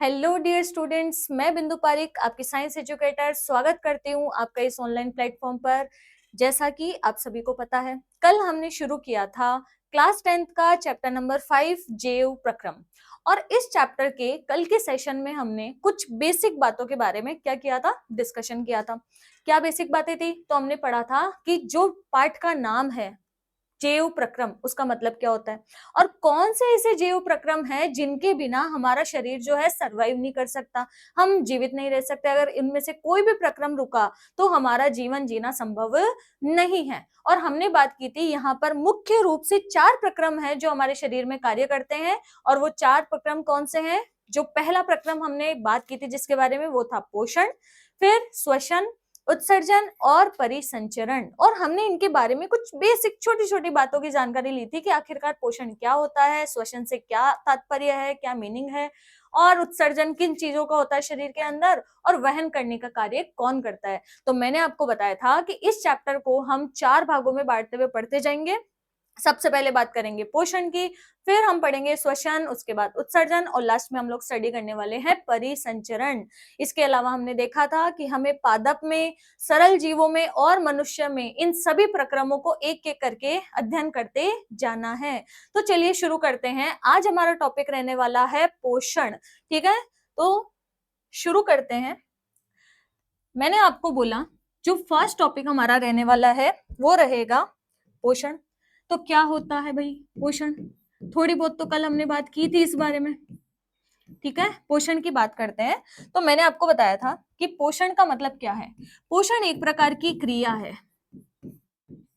Hello dear students, मैं बिंदु पारिक आपकी साइंस एजुकेटर स्वागत करती हूँ आपका इस ऑनलाइन प्लेटफॉर्म पर। जैसा कि आप सभी को पता है, कल हमने शुरू किया था क्लास 10th का चैप्टर नंबर 5 जैव प्रक्रम। और इस चैप्टर के कल के सेशन में हमने कुछ बेसिक बातों के बारे में क्या किया था, डिस्कशन किया था। क्या बेसिक बातें थी? तो हमने पढ़ा था कि जो पाठ का नाम है जैव प्रक्रम, उसका मतलब क्या होता है और कौन से ऐसे जैव प्रक्रम है जिनके बिना हमारा शरीर जो है सरवाइव नहीं कर सकता, हम जीवित नहीं रह सकते। अगर इनमें से कोई भी प्रक्रम रुका तो हमारा जीवन जीना संभव नहीं है। और हमने बात की थी यहाँ पर मुख्य रूप से 4 प्रक्रम है जो हमारे शरीर में कार्य करते हैं। और वो 4 प्रक्रम कौन से हैं? जो पहला प्रक्रम हमने बात की थी जिसके बारे में, वो था पोषण, फिर श्वसन, उत्सर्जन और परिसंचरण। और हमने इनके बारे में कुछ बेसिक छोटी छोटी बातों की जानकारी ली थी कि आखिरकार पोषण क्या होता है, श्वसन से क्या तात्पर्य है, क्या मीनिंग है, और उत्सर्जन किन चीजों का होता है शरीर के अंदर, और वहन करने का कार्य कौन करता है। तो मैंने आपको बताया था कि इस चैप्टर को हम 4 भागों में बांटते हुए पढ़ते जाएंगे। सबसे पहले बात करेंगे पोषण की, फिर हम पढ़ेंगे श्वसन, उसके बाद उत्सर्जन, और लास्ट में हम लोग स्टडी करने वाले हैं परिसंचरण। इसके अलावा हमने देखा था कि हमें पादप में, सरल जीवों में और मनुष्य में इन सभी प्रक्रमों को एक एक करके अध्ययन करते जाना है। तो चलिए शुरू करते हैं। आज हमारा टॉपिक रहने वाला है पोषण। ठीक है, तो शुरू करते हैं। मैंने आपको बोला जो फर्स्ट टॉपिक हमारा रहने वाला है वो रहेगा पोषण। तो क्या होता है भाई पोषण? थोड़ी बहुत तो कल हमने बात की थी इस बारे में। ठीक है, पोषण की बात करते हैं। तो मैंने आपको बताया था कि पोषण का मतलब क्या है। पोषण एक प्रकार की क्रिया है।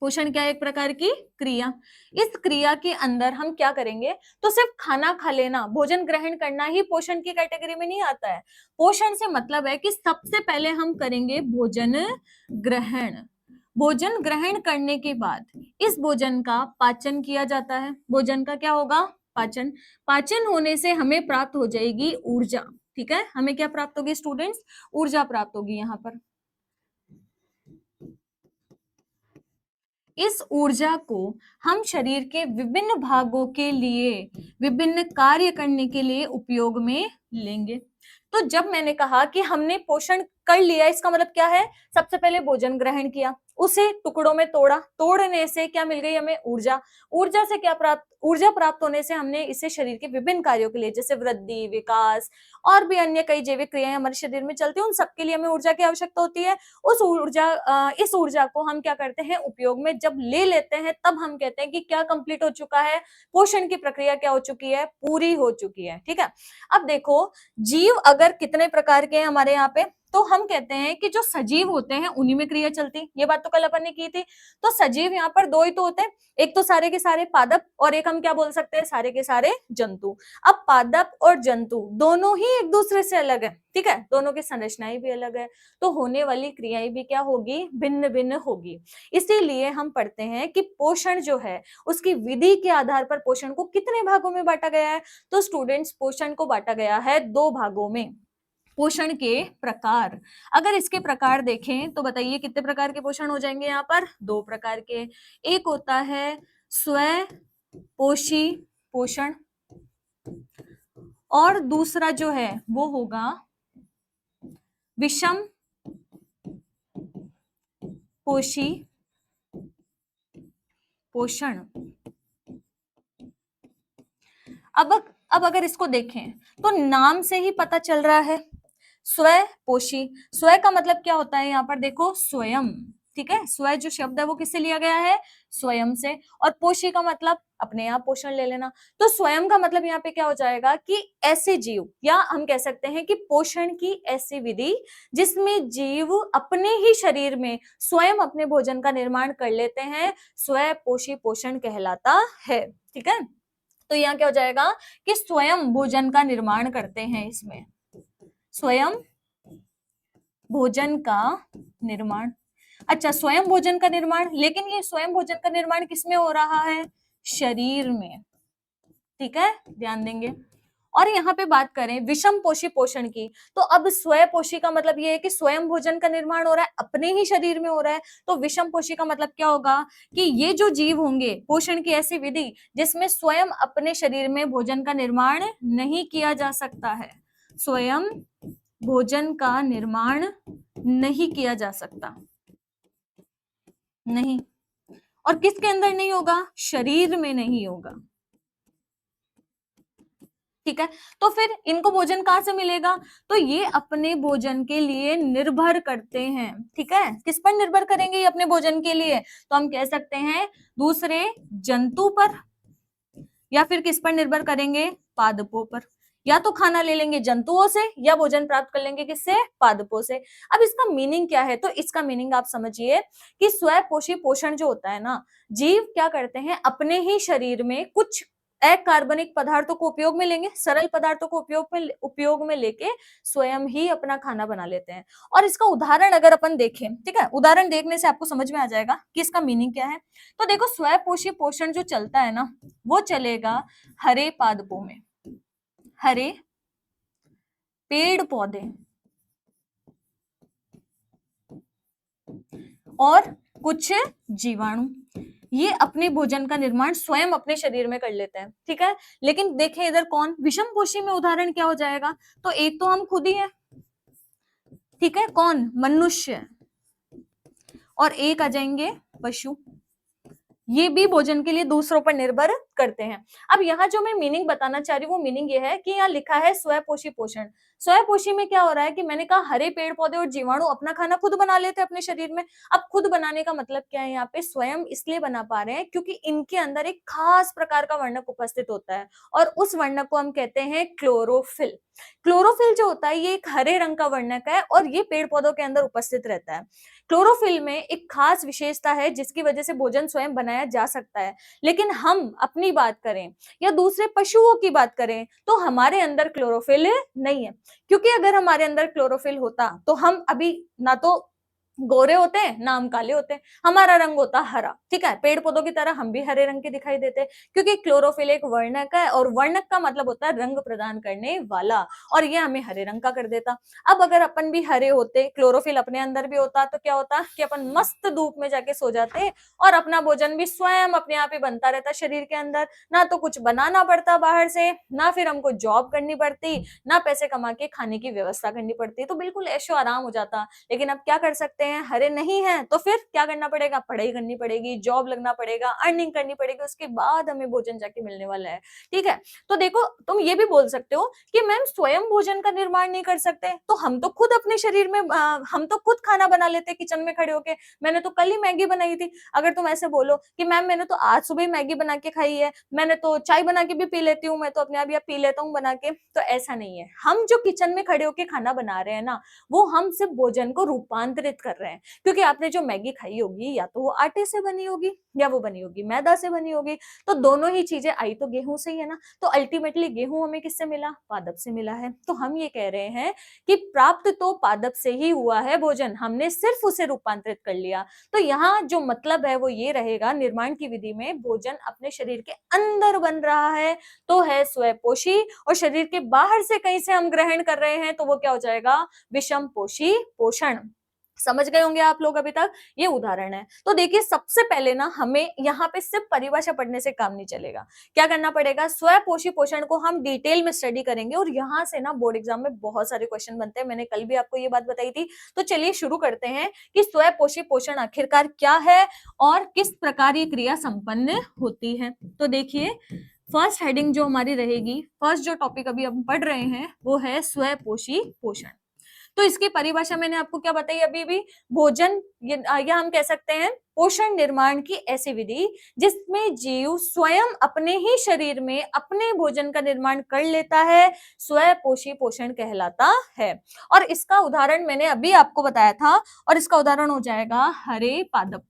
पोषण क्या है? एक प्रकार की क्रिया। इस क्रिया के अंदर हम क्या करेंगे? तो सिर्फ खाना खा लेना, भोजन ग्रहण करना ही पोषण की कैटेगरी में नहीं आता है। पोषण से मतलब है कि सबसे पहले हम करेंगे भोजन ग्रहण। भोजन ग्रहण करने के बाद इस भोजन का पाचन किया जाता है। भोजन का क्या होगा? पाचन। पाचन होने से हमें प्राप्त हो जाएगी ऊर्जा। ठीक है, हमें क्या प्राप्त होगी स्टूडेंट्स? ऊर्जा प्राप्त होगी। यहाँ पर इस ऊर्जा को हम शरीर के विभिन्न भागों के लिए, विभिन्न कार्य करने के लिए उपयोग में लेंगे। तो जब मैंने कहा कि हमने पोषण कर लिया, इसका मतलब क्या है? सबसे पहले भोजन ग्रहण किया, उसे टुकड़ों में तोड़ा, तोड़ने से क्या मिल गई हमें? ऊर्जा। ऊर्जा से क्या प्राप्त? ऊर्जा प्राप्त होने से हमने इसे शरीर के विभिन्न कार्यों के लिए, जैसे वृद्धि, विकास और भी अन्य कई जैविक क्रियाएं हमारे शरीर में चलती है, उन सबके लिए हमें ऊर्जा की आवश्यकता होती है। इस ऊर्जा को हम क्या करते हैं? उपयोग में जब ले लेते हैं तब हम कहते हैं कि क्या कंप्लीट हो चुका है, पोषण की प्रक्रिया क्या हो चुकी है? पूरी हो चुकी है। ठीक है, अब देखो जीव अगर कितने प्रकार के हैं हमारे यहाँ पे, तो हम कहते हैं कि जो सजीव होते हैं उन्हीं में क्रिया चलती है। ये बात तो कल अपन ने की थी। तो सजीव यहाँ पर 2 ही तो होते हैं, एक तो सारे के सारे पादप और एक हम क्या बोल सकते हैं? सारे के सारे जंतु। अब पादप और जंतु दोनों ही एक दूसरे से अलग है। ठीक है, दोनों की संरचनाएं भी अलग है, तो होने वाली क्रियाएं भी क्या होगी? भिन्न भिन्न होगी। इसीलिए हम पढ़ते हैं कि पोषण जो है उसकी विधि के आधार पर पोषण को कितने भागों में बांटा गया है। तो स्टूडेंट्स, पोषण को बांटा गया है 2 भागों में। पोषण के प्रकार, अगर इसके प्रकार देखें तो बताइए कितने प्रकार के पोषण हो जाएंगे यहाँ पर? 2 प्रकार के। एक होता है स्व पोषी पोषण और दूसरा जो है वो होगा विषम पोषी पोषण। अब अगर इसको देखें तो नाम से ही पता चल रहा है स्व पोषी। स्व का मतलब क्या होता है? यहाँ पर देखो स्वयं। ठीक है, स्व जो शब्द है वो किससे लिया गया है? स्वयं से। और पोषी का मतलब अपने आप पोषण ले लेना। तो स्वयं का मतलब यहाँ पे क्या हो जाएगा कि ऐसे जीव, या हम कह सकते हैं कि पोषण की ऐसी विधि जिसमें जीव अपने ही शरीर में स्वयं अपने भोजन का निर्माण कर लेते हैं, स्व पोषी पोषण कहलाता है। ठीक है, तो यहाँ क्या हो जाएगा कि स्वयं भोजन का निर्माण करते हैं। इसमें स्वयं भोजन का निर्माण। अच्छा, स्वयं भोजन का निर्माण, लेकिन ये स्वयं भोजन का निर्माण किसमें हो रहा है? शरीर में। ठीक है, ध्यान देंगे। और यहाँ पे बात करें विषम पोषी पोषण की, तो अब स्व पोषी का मतलब ये है कि स्वयं भोजन का निर्माण हो रहा है, अपने ही शरीर में हो रहा है। तो विषम पोषी का मतलब क्या होगा कि ये जो जीव होंगे, पोषण की ऐसी विधि जिसमें स्वयं अपने शरीर में भोजन का निर्माण नहीं किया जा सकता है, स्वयं भोजन का निर्माण नहीं किया जा सकता, नहीं। और किसके अंदर नहीं होगा? शरीर में नहीं होगा, ठीक है। तो फिर इनको भोजन कहां से मिलेगा? तो ये अपने भोजन के लिए निर्भर करते हैं, ठीक है। किस पर निर्भर करेंगे ये अपने भोजन के लिए? तो हम कह सकते हैं दूसरे जंतु पर, या फिर किस पर निर्भर करेंगे? पादपों पर। या तो खाना ले लेंगे जंतुओं से, या भोजन प्राप्त कर लेंगे किससे? पादपों से। अब इसका मीनिंग क्या है? तो इसका मीनिंग आप समझिए कि स्वपोषी पोषण जो होता है ना, जीव क्या करते हैं, अपने ही शरीर में कुछ अकार्बनिक पदार्थों को उपयोग में लेंगे, सरल पदार्थों को उपयोग में लेके स्वयं ही अपना खाना बना लेते हैं। और इसका उदाहरण अगर अपन देखें, ठीक है, उदाहरण देखने से आपको समझ में आ जाएगा कि इसका मीनिंग क्या है। तो देखो, स्वपोषी पोषण जो चलता है ना, वो चलेगा हरे पादपों में, हरे पेड़ पौधे और कुछ जीवाणु, ये अपने भोजन का निर्माण स्वयं अपने शरीर में कर लेते हैं, ठीक है। लेकिन देखें इधर कौन? विषम पोषी में उदाहरण क्या हो जाएगा? तो एक तो हम खुद ही है, ठीक है, कौन? मनुष्य। और एक आ जाएंगे पशु, ये भी भोजन के लिए दूसरों पर निर्भर करते हैं। अब यहाँ जो मैं मीनिंग बताना चाह रही हूँ वो मीनिंग ये है कि यहाँ लिखा है स्वपोषी पोषण। स्वपोषी में क्या हो रहा है कि मैंने कहा हरे पेड़ पौधे और जीवाणु अपना खाना खुद बना लेते हैं अपने शरीर में। अब खुद बनाने का मतलब क्या है? यहाँ पे स्वयं इसलिए बना पा रहे हैं क्योंकि इनके अंदर एक खास प्रकार का वर्णक उपस्थित होता है, और उस वर्णक को हम कहते हैं क्लोरोफिल। क्लोरोफिल जो होता है ये एक हरे रंग का वर्णक है, और ये पेड़ पौधों के अंदर उपस्थित रहता है। क्लोरोफिल में एक खास विशेषता है जिसकी वजह से भोजन स्वयं बनाया जा सकता है। लेकिन हम अपनी बात करें या दूसरे पशुओं की बात करें तो हमारे अंदर क्लोरोफिल नहीं है, क्योंकि अगर हमारे अंदर क्लोरोफिल होता तो हम अभी ना तो गोरे होते हैं ना हम काले होते हैं, हमारा रंग होता हरा, ठीक है। पेड़ पौधों की तरह हम भी हरे रंग के दिखाई देते हैं, क्योंकि क्लोरोफिल एक वर्णक है, और वर्णक का मतलब होता है रंग प्रदान करने वाला, और ये हमें हरे रंग का कर देता। अब अगर अपन भी हरे होते, क्लोरोफिल अपने अंदर भी होता, तो क्या होता कि अपन मस्त धूप में जाके सो जाते और अपना भोजन भी स्वयं अपने आप ही बनता रहता शरीर के अंदर, ना तो कुछ बनाना पड़ता बाहर से, ना फिर हमको जॉब करनी पड़ती, ना पैसे कमा के खाने की व्यवस्था करनी पड़ती, तो बिल्कुल ऐशो आराम हो जाता। लेकिन अब क्या कर सकते हैं, हरे नहीं है तो फिर क्या करना पड़ेगा? पढ़ाई करनी पड़ेगी, जॉब लगना पड़ेगा, अर्निंग करनी पड़ेगी, उसके बाद हमें भोजन जाके मिलने वाला है, ठीक है। तो देखो, तुम ये भी बोल सकते हो कि मैम स्वयं भोजन का निर्माण नहीं कर सकते, तो हम तो खुद अपने शरीर में हम तो खुद खाना बना लेते किचन में खड़े होके, मैंने तो कल ही मैगी बनाई थी। अगर तुम ऐसे बोलो कि मैम मैंने तो आज सुबह ही मैगी बना के खाई है, मैंने तो चाय बना के भी पी लेती हूँ, मैं तो अपने आप या पी लेता हूँ बना के, तो ऐसा नहीं है। हम जो किचन में खड़े होके खाना बना रहे हैं ना, वो हम सिर्फ भोजन को रूपांतरित कर रहे हैं, क्योंकि आपने जो मैगी खाई होगी या तो वो आटे से बनी होगी या वो बनी होगी मैदा से बनी होगी, तो दोनों ही चीजें आई तो गेहूं से ही है ना, तो अल्टीमेटली गेहूं हमें किससे मिला? पादप से मिला है। तो हम ये कह रहे हैं कि प्राप्त तो पादप से ही हुआ है भोजन, हमने सिर्फ उसे रूपांतरित कर लिया। तो यहाँ जो मतलब है वो ये रहेगा, निर्माण की विधि में भोजन अपने शरीर के अंदर बन रहा है तो है स्वपोषी, और शरीर के बाहर से कहीं से हम ग्रहण कर रहे हैं तो वो क्या हो जाएगा? विषम पोषी पोषण। समझ गए होंगे आप लोग अभी तक? ये उदाहरण है। तो देखिए, सबसे पहले ना हमें यहाँ पे सिर्फ परिभाषा पढ़ने से काम नहीं चलेगा, क्या करना पड़ेगा? स्वपोषी पोषण को हम डिटेल में स्टडी करेंगे, और यहाँ से ना बोर्ड एग्जाम में बहुत सारे क्वेश्चन बनते हैं, मैंने कल भी आपको ये बात बताई थी। तो चलिए शुरू करते हैं कि स्वपोषी पोषण आखिरकार क्या है और किस प्रकार ये क्रिया संपन्न होती है। तो देखिए, फर्स्ट हेडिंग जो हमारी रहेगी, फर्स्ट जो टॉपिक अभी हम पढ़ रहे हैं वो है स्वपोषी पोषण। तो इसकी परिभाषा मैंने आपको क्या बताई अभी भी? भोजन, या हम कह सकते हैं पोषण निर्माण की ऐसी विधि जिसमें जीव स्वयं अपने ही शरीर में अपने भोजन का निर्माण कर लेता है, स्वपोषी पोषण कहलाता है। और इसका उदाहरण मैंने अभी आपको बताया था, और इसका उदाहरण हो जाएगा हरे पादप,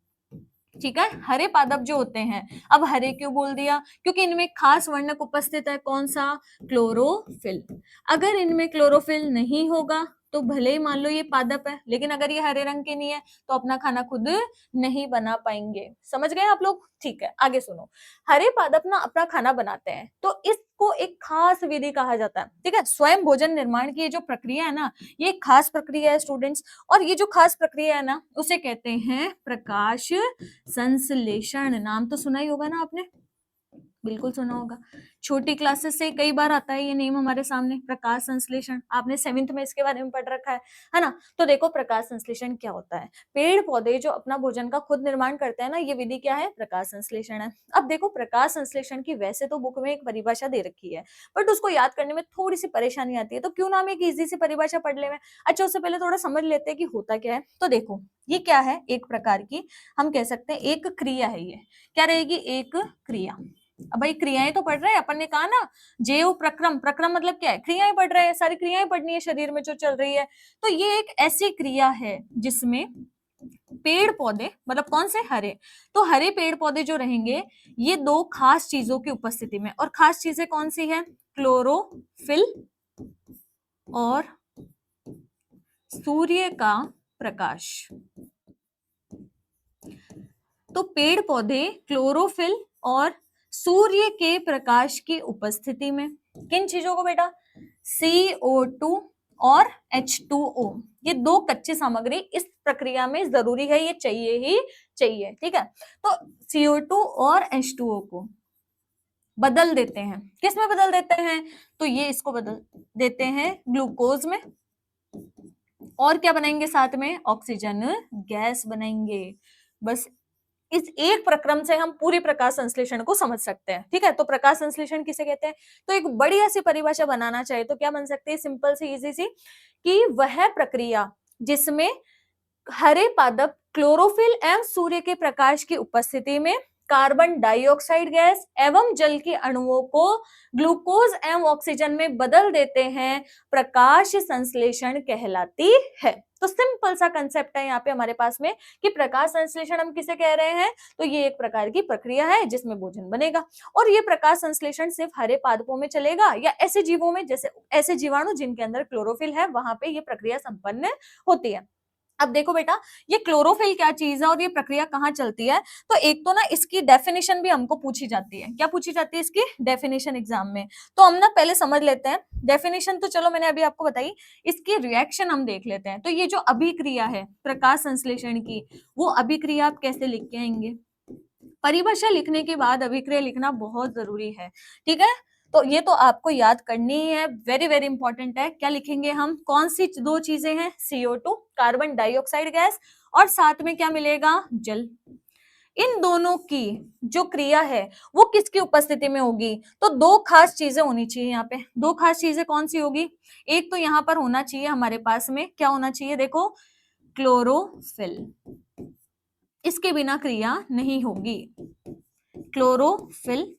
ठीक है। हरे पादप जो होते हैं, अब हरे क्यों बोल दिया? क्योंकि इनमें खास वर्णक उपस्थित है, कौन सा? क्लोरोफिल। अगर इनमें क्लोरोफिल नहीं होगा तो भले ही मान लो ये पादप है, लेकिन अगर ये हरे रंग के नहीं है तो अपना खाना खुद नहीं बना पाएंगे। समझ गए आप लोग? ठीक है, आगे सुनो। हरे पादप ना अपना खाना बनाते हैं, तो इसको एक खास विधि कहा जाता है, ठीक है। स्वयं भोजन निर्माण की ये जो प्रक्रिया है ना, ये एक खास प्रक्रिया है स्टूडेंट्स, और ये जो खास प्रक्रिया है ना उसे कहते हैं प्रकाश संश्लेषण। नाम तो सुना ही होगा ना आपने, बिल्कुल सुना होगा, छोटी क्लासेस से कई बार आता है ये नेम हमारे सामने, प्रकाश संश्लेषण। आपने 7th में इसके बारे में पढ़ रखा है ना? तो देखो प्रकाश संश्लेषण क्या होता है। पेड़ पौधे जो अपना भोजन का खुद निर्माण करते हैं ना, ये विधि क्या है? प्रकाश संश्लेषण है। अब देखो प्रकाश संश्लेषण की वैसे तो बुक में एक परिभाषा दे रखी है, बट उसको याद करने में थोड़ी सी परेशानी आती है, तो क्यों ना हम एक इजी सी परिभाषा पढ़ ले। अच्छा, उससे पहले थोड़ा समझ लेते हैं कि होता क्या है। तो देखो ये क्या है, एक प्रकार की हम कह सकते हैं एक क्रिया है। ये क्या रहेगी? एक क्रिया। अब भाई क्रियाएं तो पढ़ रहे हैं अपन ने कहा ना, जेव प्रक्रम, प्रक्रम मतलब क्या है? क्रियाएं पढ़ रहे हैं, सारी क्रियाएं पढ़नी है शरीर में जो चल रही है। तो ये एक ऐसी क्रिया है जिसमें पेड़ पौधे, मतलब कौन से? हरे। तो हरे पेड़ पौधे जो रहेंगे ये दो खास चीजों की उपस्थिति में, और खास चीजें कौन सी है? क्लोरोफिल और सूर्य का प्रकाश। तो पेड़ पौधे क्लोरोफिल और सूर्य के प्रकाश की उपस्थिति में, किन चीजों को बेटा? CO2 और H2O, ये दो कच्ची सामग्री इस प्रक्रिया में जरूरी है, ये चाहिए ही चाहिए। ठीक है, तो CO2 और H2O को बदल देते हैं, किस में बदल देते हैं? तो ये इसको बदल देते हैं ग्लूकोज में, और क्या बनाएंगे साथ में? ऑक्सीजन गैस बनाएंगे। बस इस एक प्रक्रम से हम पूरी प्रकाश संश्लेषण को समझ सकते हैं। ठीक है, तो प्रकाश संश्लेषण किसे कहते हैं? तो एक बढ़िया सी परिभाषा बनाना चाहे तो क्या बन सकती है? सिंपल सी, इजी सी, कि वह प्रक्रिया जिसमें हरे पादप क्लोरोफिल एवं सूर्य के प्रकाश की उपस्थिति में कार्बन डाइऑक्साइड गैस एवं जल के अणुओं को ग्लूकोज एवं ऑक्सीजन में बदल देते हैं, प्रकाश संश्लेषण कहलाती है। तो सिंपल सा कंसेप्ट है यहाँ पे हमारे पास में कि प्रकाश संश्लेषण हम किसे कह रहे हैं? तो ये एक प्रकार की प्रक्रिया है जिसमें भोजन बनेगा। और ये प्रकाश संश्लेषण सिर्फ हरे पादपों में चलेगा या ऐसे जीवों में, जैसे ऐसे जीवाणु जिनके अंदर क्लोरोफिल है, वहां पे ये प्रक्रिया संपन्न होती है। अब देखो बेटा, ये क्लोरोफिल क्या चीज है और ये प्रक्रिया कहाँ चलती है? तो एक तो ना इसकी डेफिनेशन भी हमको पूछी जाती है। क्या पूछी जाती है इसकी डेफिनेशन एग्जाम में? तो हम ना पहले समझ लेते हैं डेफिनेशन। तो चलो मैंने अभी आपको बताई, इसकी रिएक्शन हम देख लेते हैं। तो ये जो अभिक्रिया है प्रकाश संश्लेषण की, वो अभिक्रिया आप कैसे लिख के आएंगे? परिभाषा लिखने के बाद अभिक्रिया लिखना बहुत जरूरी है। ठीक है, तो ये तो आपको याद करनी ही है, वेरी वेरी इंपॉर्टेंट है। क्या लिखेंगे हम? कौन सी दो चीजें हैं? CO2 कार्बन डाइऑक्साइड गैस, और साथ में क्या मिलेगा? जल। इन दोनों की जो क्रिया है वो किसकी उपस्थिति में होगी? तो दो खास चीजें होनी चाहिए यहाँ पे। दो खास चीजें कौन सी होगी? एक तो यहाँ पर होना चाहिए हमारे पास में, क्या होना चाहिए? देखो, क्लोरोफिल, इसके बिना क्रिया नहीं होगी, क्लोरोफिल।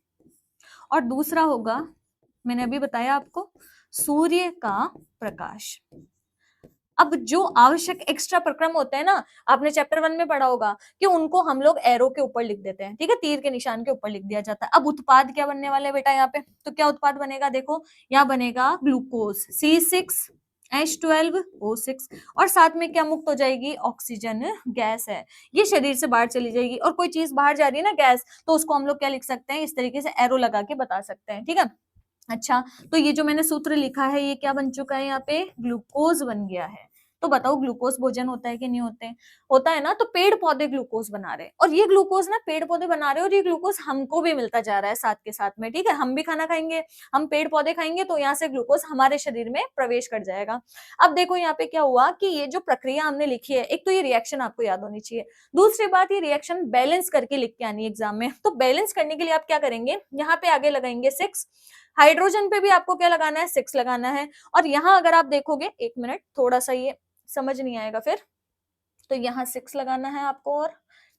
और दूसरा होगा, मैंने अभी बताया आपको, सूर्य का प्रकाश। अब जो आवश्यक एक्स्ट्रा प्रक्रम होते हैं ना, आपने चैप्टर 1 में पढ़ा होगा कि उनको हम लोग एरो के ऊपर लिख देते हैं। ठीक है, तीर के निशान के ऊपर लिख दिया जाता है। अब उत्पाद क्या बनने वाले बेटा यहाँ पे? तो क्या उत्पाद बनेगा? देखो यहाँ बनेगा ग्लूकोज C6H12O6, और साथ में क्या मुक्त हो जाएगी? ऑक्सीजन गैस है, ये शरीर से बाहर चली जाएगी। और कोई चीज बाहर जा रही है ना, गैस, तो उसको हम लोग क्या लिख सकते हैं? इस तरीके से एरो लगा के बता सकते हैं। ठीक है, अच्छा, तो ये जो मैंने सूत्र लिखा है ये क्या बन चुका है? यहाँ पे ग्लूकोज बन गया है। तो बताओ ग्लूकोज भोजन होता है कि नहीं होते हैं? होता है ना। तो पेड़ पौधे ग्लूकोज बना रहे हैं, और ये ग्लूकोज ना पेड़ पौधे बना रहे हैं, और ये ग्लूकोज हमको भी मिलता जा रहा है साथ के साथ में। ठीक है, हम भी खाना खाएंगे, हम पेड़ पौधे खाएंगे, तो यहाँ से ग्लूकोज हमारे शरीर में प्रवेश कर जाएगा। अब देखो यहाँ पे क्या हुआ कि ये जो प्रक्रिया हमने लिखी है, एक तो ये रिएक्शन आपको याद होनी चाहिए, दूसरी बात ये रिएक्शन बैलेंस करके लिख के आनी है एग्जाम में। तो बैलेंस करने के लिए आप क्या करेंगे? यहाँ पे आगे लगाएंगे 6, हाइड्रोजन पे भी आपको क्या लगाना है? 6 लगाना है। और यहाँ अगर आप देखोगे, एक मिनट, थोड़ा सा ये समझ नहीं आएगा फिर, तो यहाँ 6 लगाना है आपको। और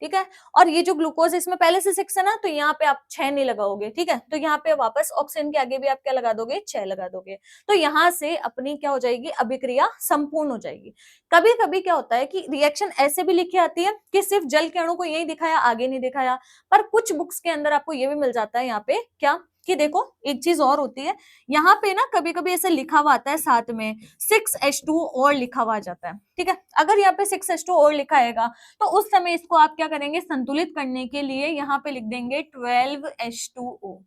ठीक है, और ये जो ग्लूकोज इसमें पहले से 6 है ना, तो यहाँ पे आप 6 नहीं लगाओगे। ठीक है, तो यहाँ पे वापस ऑक्सीजन के आगे भी आप क्या लगा दोगे? 6 लगा दोगे। तो यहाँ से अपनी क्या हो जाएगी? अभिक्रिया संपूर्ण हो जाएगी। कभी कभी क्या होता है कि रिएक्शन ऐसे भी लिखी आती है कि सिर्फ जल के अणु को यही दिखाया, आगे नहीं दिखाया। पर कुछ बुक्स के अंदर आपको ये भी मिल जाता है यहाँ पे क्या, कि देखो एक चीज और होती है, यहाँ पे ना कभी कभी ऐसे लिखा हुआ आता है साथ में 6H2 और लिखा हुआ जाता है। ठीक है, अगर यहाँ पे 6H2 और लिखा आएगा तो उस समय इसको आप क्या करेंगे? संतुलित करने के लिए यहाँ पे लिख देंगे 12H2O।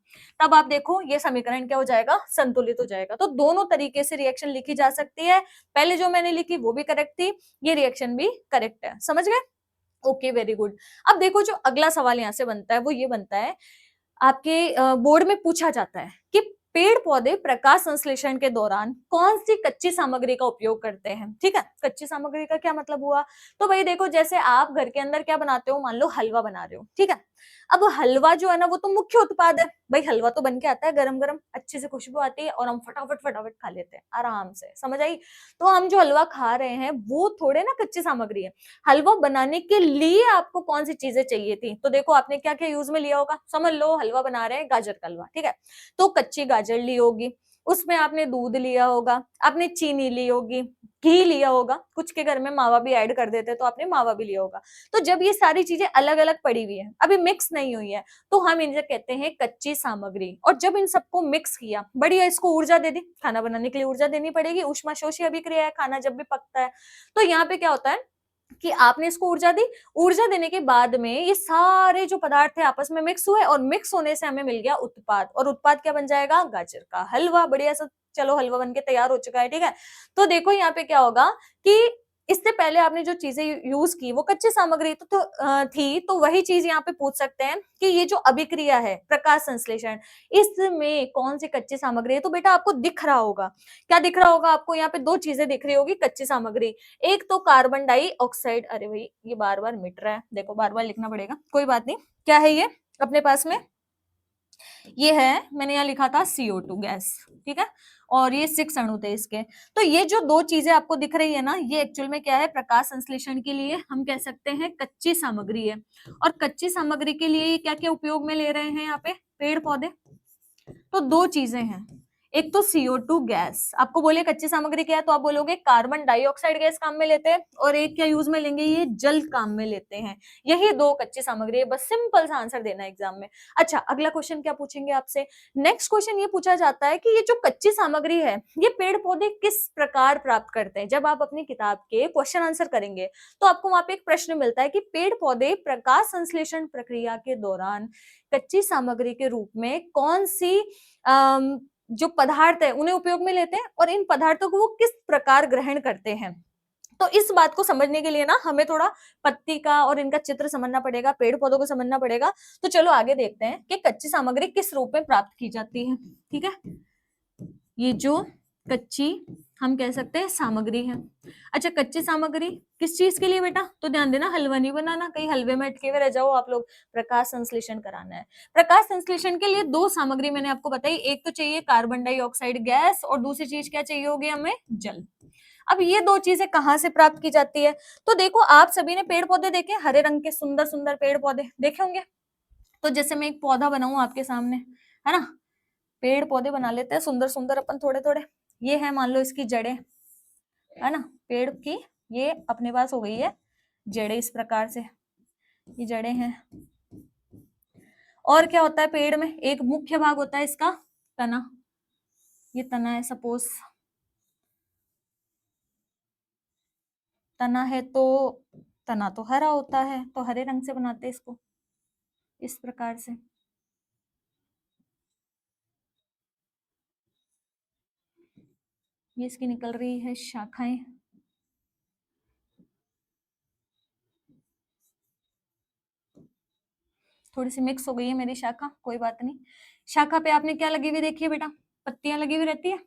तब आप देखो ये समीकरण क्या हो जाएगा? संतुलित हो जाएगा। तो दोनों तरीके से रिएक्शन लिखी जा सकती है। पहले जो मैंने लिखी वो भी करेक्ट थी, ये रिएक्शन भी करेक्ट है। समझ गए? Okay, very good. अब देखो जो अगला सवाल यहाँ से बनता है वो ये बनता है, आपके बोर्ड में पूछा जाता है कि पेड़ पौधे प्रकाश संश्लेषण के दौरान कौन सी कच्ची सामग्री का उपयोग करते हैं। ठीक है, कच्ची सामग्री का क्या मतलब हुआ, तो भाई देखो जैसे आप घर के अंदर क्या बनाते हो, मान लो हलवा बना रहे हो, ठीक है। अब हलवा जो है ना वो तो मुख्य उत्पाद है, भाई हलवा तो बन के आता है गरम गरम, अच्छे से खुशबू आती है और हम फटाफट फटाफट खा लेते हैं आराम से, समझ आई। तो हम जो हलवा खा रहे हैं वो थोड़े ना कच्ची सामग्री है। हलवा बनाने के लिए आपको कौन सी चीजें चाहिए थी, तो देखो आपने क्या क्या यूज में लिया होगा, समझ लो हलवा बना रहे हैं गाजर का हलवा, ठीक है। तो कच्ची गाजर ली होगी, उसमें आपने दूध लिया होगा, आपने चीनी ली होगी, घी लिया होगा, कुछ के घर में मावा भी ऐड कर देते तो आपने मावा भी लिया होगा। तो जब ये सारी चीजें अलग अलग पड़ी हुई है, अभी मिक्स नहीं हुई है, तो हम इन्हें कहते हैं कच्ची सामग्री। और जब इन सबको मिक्स किया, बढ़िया इसको ऊर्जा दे दी, खाना बनाने के लिए ऊर्जा देनी पड़ेगी, ऊष्माशोषी अभिक्रिया है खाना जब भी पकता है। तो यहाँ पे क्या होता है कि आपने इसको ऊर्जा दी, ऊर्जा देने के बाद में ये सारे जो पदार्थ थे आपस में मिक्स हुए और मिक्स होने से हमें मिल गया उत्पाद, और उत्पाद क्या बन जाएगा, गाजर का हलवा। बढ़िया सा चलो हलवा बनके तैयार हो चुका है, ठीक है। तो देखो यहाँ पे क्या होगा कि इससे पहले आपने जो चीजें यूज की वो कच्ची सामग्री थी, तो वही चीज यहाँ पे पूछ सकते हैं कि ये जो अभिक्रिया है प्रकाश संश्लेषण, इसमें कौन सी कच्ची सामग्री है। तो बेटा आपको दिख रहा होगा, क्या दिख रहा होगा आपको, यहाँ पे दो चीजें दिख रही होगी कच्ची सामग्री। एक तो कार्बन डाइऑक्साइड, अरे भाई ये बार बार मिट रहा है, देखो बार बार लिखना पड़ेगा, कोई बात नहीं। क्या है ये अपने पास में, ये है, मैंने यहाँ लिखा था CO2 गैस, ठीक है। और ये 6 अणु थे इसके। तो ये जो दो चीजें आपको दिख रही है ना, ये एक्चुअल में क्या है, प्रकाश संश्लेषण के लिए हम कह सकते हैं कच्ची सामग्री है। और कच्ची सामग्री के लिए क्या क्या उपयोग में ले रहे हैं यहाँ पे पेड़ पौधे, तो दो चीजें हैं। एक तो CO2 गैस, आपको बोले कच्ची सामग्री क्या है तो आप बोलोगे कार्बन डाइऑक्साइड गैस काम में लेते हैं, और एक क्या यूज में लेंगे, ये जल काम में लेते हैं। यही दो कच्ची सामग्री है, बस सिंपल सा आंसर देना एग्जाम में। अच्छा अगला क्वेश्चन क्या पूछेंगे आपसे, नेक्स्ट क्वेश्चन ये पूछा जाता है कि ये जो कच्ची सामग्री है ये पेड़ पौधे किस प्रकार प्राप्त करते हैं। जब आप अपनी किताब के क्वेश्चन आंसर करेंगे तो आपको वहां पे एक प्रश्न मिलता है कि पेड़ पौधे प्रकाश संश्लेषण प्रक्रिया के दौरान कच्ची सामग्री के रूप में कौन सी जो पदार्थ है उन्हें उपयोग में लेते हैं, और इन पदार्थों को वो किस प्रकार ग्रहण करते हैं। तो इस बात को समझने के लिए ना हमें थोड़ा पत्ती का और इनका चित्र समझना पड़ेगा, पेड़ पौधों को समझना पड़ेगा। तो चलो आगे देखते हैं कि कच्ची सामग्री किस रूप में प्राप्त की जाती है, ठीक है। ये जो कच्ची हम कह सकते हैं सामग्री है। अच्छा कच्ची सामग्री किस चीज के लिए बेटा, तो ध्यान देना हलवा नहीं बनाना, कहीं हलवे में अटके हुए रह जाओ आप लोग, प्रकाश संश्लेषण कराना है। प्रकाश संश्लेषण के लिए दो सामग्री मैंने आपको बताई, एक तो चाहिए कार्बन डाइऑक्साइड गैस और दूसरी चीज क्या चाहिए होगी हमें, जल। अब ये दो चीजें कहाँ से प्राप्त की जाती है, तो देखो आप सभी ने पेड़ पौधे देखे, हरे रंग के सुंदर सुंदर पेड़ पौधे देखे होंगे। तो जैसे मैं एक पौधा बनाऊं आपके सामने, है ना, पेड़ पौधे बना लेते हैं सुंदर सुंदर अपन थोड़े थोड़े। ये है मान लो इसकी जड़ें, है ना, पेड़ की ये अपने पास हो गई है जड़ें, इस प्रकार से ये जड़ें हैं। और क्या होता है पेड़ में, एक मुख्य भाग होता है इसका तना, ये तना है सपोज, तना है तो तना तो हरा होता है, तो हरे रंग से बनाते हैं इसको इस प्रकार से। ये इसकी निकल रही है शाखाएं, थोड़ी सी मिक्स हो गई है मेरी शाखा, कोई बात नहीं। शाखा पे आपने क्या लगी हुई देखी है बेटा, पत्तियां लगी हुई रहती है।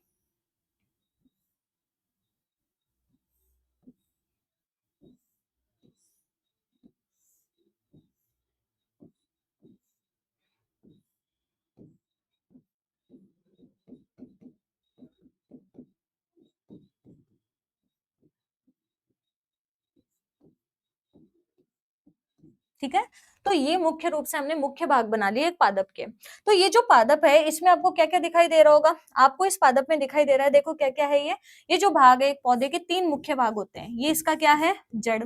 ठीक है, तो ये मुख्य रूप से हमने मुख्य भाग बना लिए एक पादप के। तो ये जो पादप है इसमें आपको क्या क्या दिखाई दे रहा होगा, आपको इस पादप में दिखाई दे रहा है, देखो क्या क्या है ये जो भाग है एक पौधे के तीन मुख्य भाग होते हैं। ये इसका क्या है, जड़,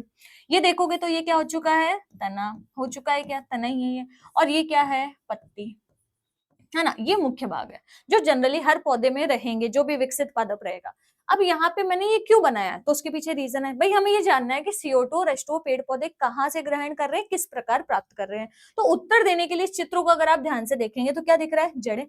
ये देखोगे तो ये क्या हो चुका है, तना हो चुका है, क्या तना ही है, और ये क्या है, पत्ती, है ना, ये मुख्य भाग है जो जनरली हर पौधे में रहेंगे, जो भी विकसित पादप रहेगा। अब यहाँ पे मैंने ये क्यों बनाया, तो उसके पीछे रीजन है, भाई हमें ये जानना है कि CO2 और H2O पेड़ पौधे कहाँ से ग्रहण कर रहे हैं, किस प्रकार प्राप्त कर रहे हैं। तो उत्तर देने के लिए इस चित्र को अगर आप ध्यान से देखेंगे तो क्या दिख रहा है, जड़ें।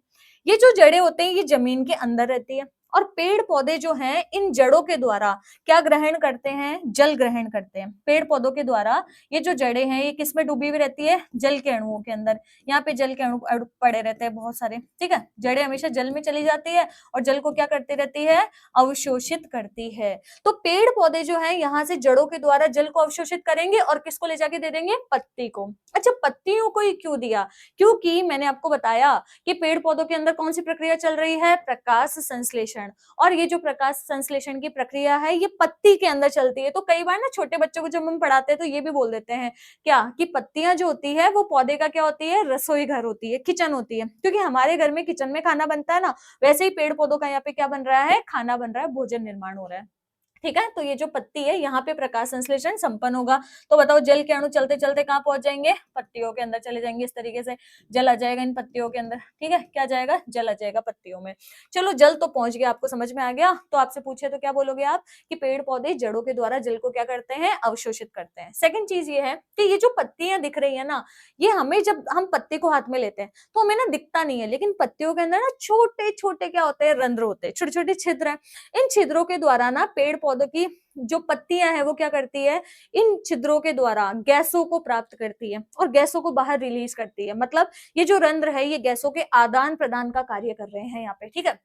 ये जो जड़ें होते हैं ये जमीन के अंदर रहती है, और पेड़ पौधे जो हैं इन जड़ों के द्वारा क्या ग्रहण करते हैं, जल ग्रहण करते हैं। पेड़ पौधों के द्वारा ये जो जड़ें हैं ये किसमें डूबी हुई रहती है, जल के अणुओं के अंदर। यहाँ पे जल के अणु अणु पड़े रहते हैं बहुत सारे, ठीक है। जड़ें हमेशा जल में चली जाती है और जल को क्या करती रहती है, अवशोषित करती है। तो पेड़ पौधे जो है यहाँ से जड़ों के द्वारा जल को अवशोषित करेंगे और किसको ले जाके दे देंगे, पत्ती को। अच्छा, पत्तियों को ही क्यों दिया, क्योंकि मैंने आपको बताया कि पेड़ पौधों के अंदर कौन सी प्रक्रिया चल रही है, प्रकाश संश्लेषण। और ये जो प्रकाश संश्लेषण की प्रक्रिया है ये पत्ती के अंदर चलती है। तो कई बार ना छोटे बच्चों को जब हम पढ़ाते हैं तो ये भी बोल देते हैं क्या, कि पत्तियां जो होती है वो पौधे का क्या होती है, रसोई घर होती है, किचन होती है। क्योंकि हमारे घर में किचन में खाना बनता है ना, वैसे ही पेड़ पौधों का यहाँ पे क्या बन रहा है, खाना बन रहा है, भोजन निर्माण हो रहा है, ठीक है। तो ये जो पत्ती है यहाँ पे प्रकाश संश्लेषण संपन्न होगा। तो बताओ जल के अणु चलते चलते कहाँ पहुंच जाएंगे, पत्तियों के अंदर चले जाएंगे। इस तरीके से जल आ जाएगा इन पत्तियों के अंदर, ठीक है। क्या जाएगा, जल आ जाएगा पत्तियों में। चलो जल तो पहुंच गया, आपको समझ में आ गया। तो आपसे पूछे तो क्या बोलोगे आप, कि पेड़ पौधे जड़ों के द्वारा जल को क्या करते हैं, अवशोषित करते हैं। सेकंड चीज ये है कि ये जो पत्तियां दिख रही है ना, ये हमें जब हम पत्ते को हाथ में लेते हैं तो हमें ना दिखता नहीं है, लेकिन पत्तियों के अंदर ना छोटे छोटे क्या होते हैं, रंध्र होते हैं, छोटे छोटे छिद्र हैं। इन छिद्रों के द्वारा ना पेड़ पौधों की जो पत्तियां हैं वो क्या करती है, इन छिद्रों के द्वारा गैसों को प्राप्त करती है और गैसों को बाहर रिलीज करती है। मतलब ये जो रंध्र है ये गैसों के आदान प्रदान का कार्य कर रहे हैं यहाँ पे, ठीक है।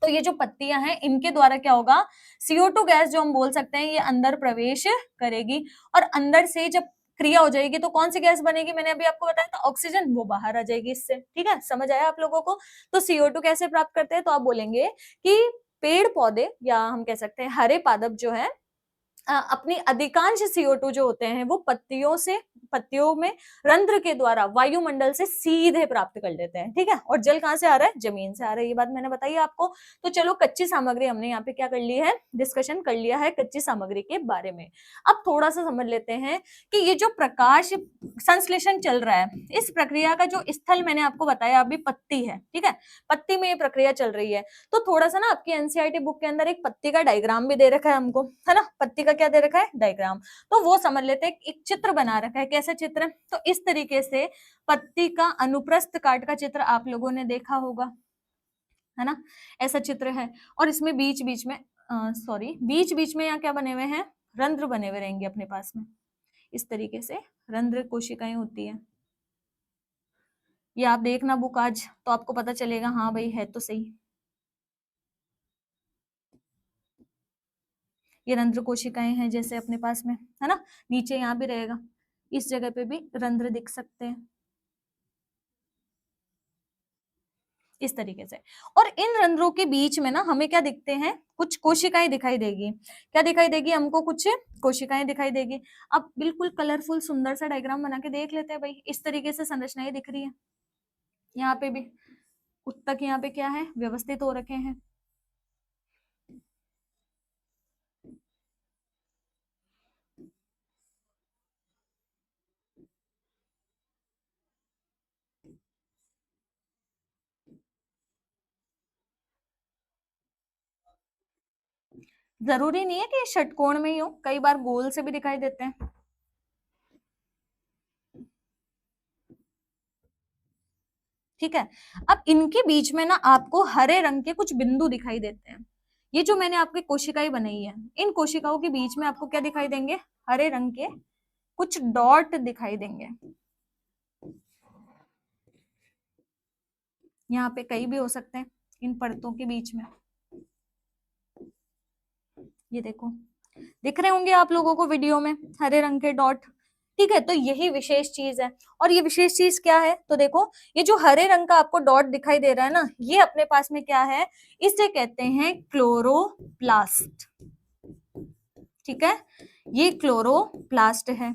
तो ये जो पत्तियां हैं इनके द्वारा क्या होगा, CO2 गैस जो हम बोल सकते हैं ये अंदर प्रवेश करेगी और अंदर से जब क्रिया हो जाएगी तो कौन सी गैस बनेगी, मैंने अभी आपको बताया था ऑक्सीजन, वो बाहर आ जाएगी इससे, ठीक है। समझ आया आप लोगों को। तो CO2 कैसे प्राप्त करते हैं, तो आप बोलेंगे कि पेड़ पौधे या हम कह सकते हैं हरे पादप जो है अपनी अधिकांश CO2 जो होते हैं वो पत्तियों में रंध्र के द्वारा वायुमंडल से सीधे प्राप्त कर लेते हैं, ठीक है। और जल कहां से आ रहा है, जमीन से आ रहा है, ये बात मैंने बताई आपको। तो चलो कच्ची सामग्री हमने यहाँ पे क्या कर ली है, डिस्कशन कर लिया है कच्ची सामग्री के बारे में। अब थोड़ा सा समझ लेते हैं कि ये जो प्रकाश संश्लेषण चल रहा है इस प्रक्रिया का जो स्थल मैंने आपको बताया अभी पत्ती है, ठीक है। पत्ती में ये प्रक्रिया चल रही है। तो थोड़ा सा ना आपकी एनसीईआरटी बुक के अंदर एक पत्ती का डायग्राम भी दे रखा है हमको, है ना। पत्ती का क्या दे रखा है, डायग्राम। तो वो समझ लेते हैं, एक चित्र बना रखा है। कैसा चित्र, तो इस तरीके से पत्ती का अनुप्रस्थ काट का चित्र आप लोगों ने देखा होगा, है ना। ऐसा चित्र है और इसमें बीच बीच में बीच बीच में यहाँ क्या बने हुए हैं, रंध्र बने हुए रहेंगे अपने पास में। इस तरीके से रंध्र कोशिकाएं होती है। ये आप देखना बुक आज तो आपको पता चलेगा, हाँ भाई है तो सही। ये रंध्र कोशिकाएं हैं जैसे अपने पास में, है ना। नीचे यहाँ भी रहेगा, इस जगह पे भी रंध्र दिख सकते हैं इस तरीके से। और इन रंध्रों के बीच में ना हमें क्या दिखते हैं, कुछ कोशिकाएं दिखाई देगी। क्या दिखाई देगी हमको, कुछ कोशिकाएं दिखाई देगी। अब बिल्कुल कलरफुल सुंदर सा डायग्राम बना के देख लेते हैं भाई। इस तरीके से संरचनाएं दिख रही है, यहाँ पे भी उत्तक यहाँ पे क्या है, व्यवस्थित हो रखे हैं। जरूरी नहीं है कि षटकोण में ही हो, कई बार गोल से भी दिखाई देते हैं, ठीक है। अब इनके बीच में ना आपको हरे रंग के कुछ बिंदु दिखाई देते हैं। ये जो मैंने आपकी कोशिकाएं बनाई है इन कोशिकाओं के बीच में आपको क्या दिखाई देंगे, हरे रंग के कुछ डॉट दिखाई देंगे। यहाँ पे कई भी हो सकते हैं इन परतों के बीच में। ये देखो दिख रहे होंगे आप लोगों को वीडियो में हरे रंग के डॉट, ठीक है। तो यही विशेष चीज है। और ये विशेष चीज क्या है, तो देखो ये जो हरे रंग का आपको डॉट दिखाई दे रहा है ना, ये अपने पास में क्या है, इसे कहते हैं क्लोरोप्लास्ट, ठीक है। ये क्लोरोप्लास्ट है।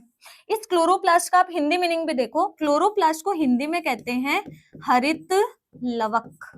इस क्लोरोप्लास्ट का आप हिंदी मीनिंग भी देखो, क्लोरोप्लास्ट को हिंदी में कहते हैं हरित लवक,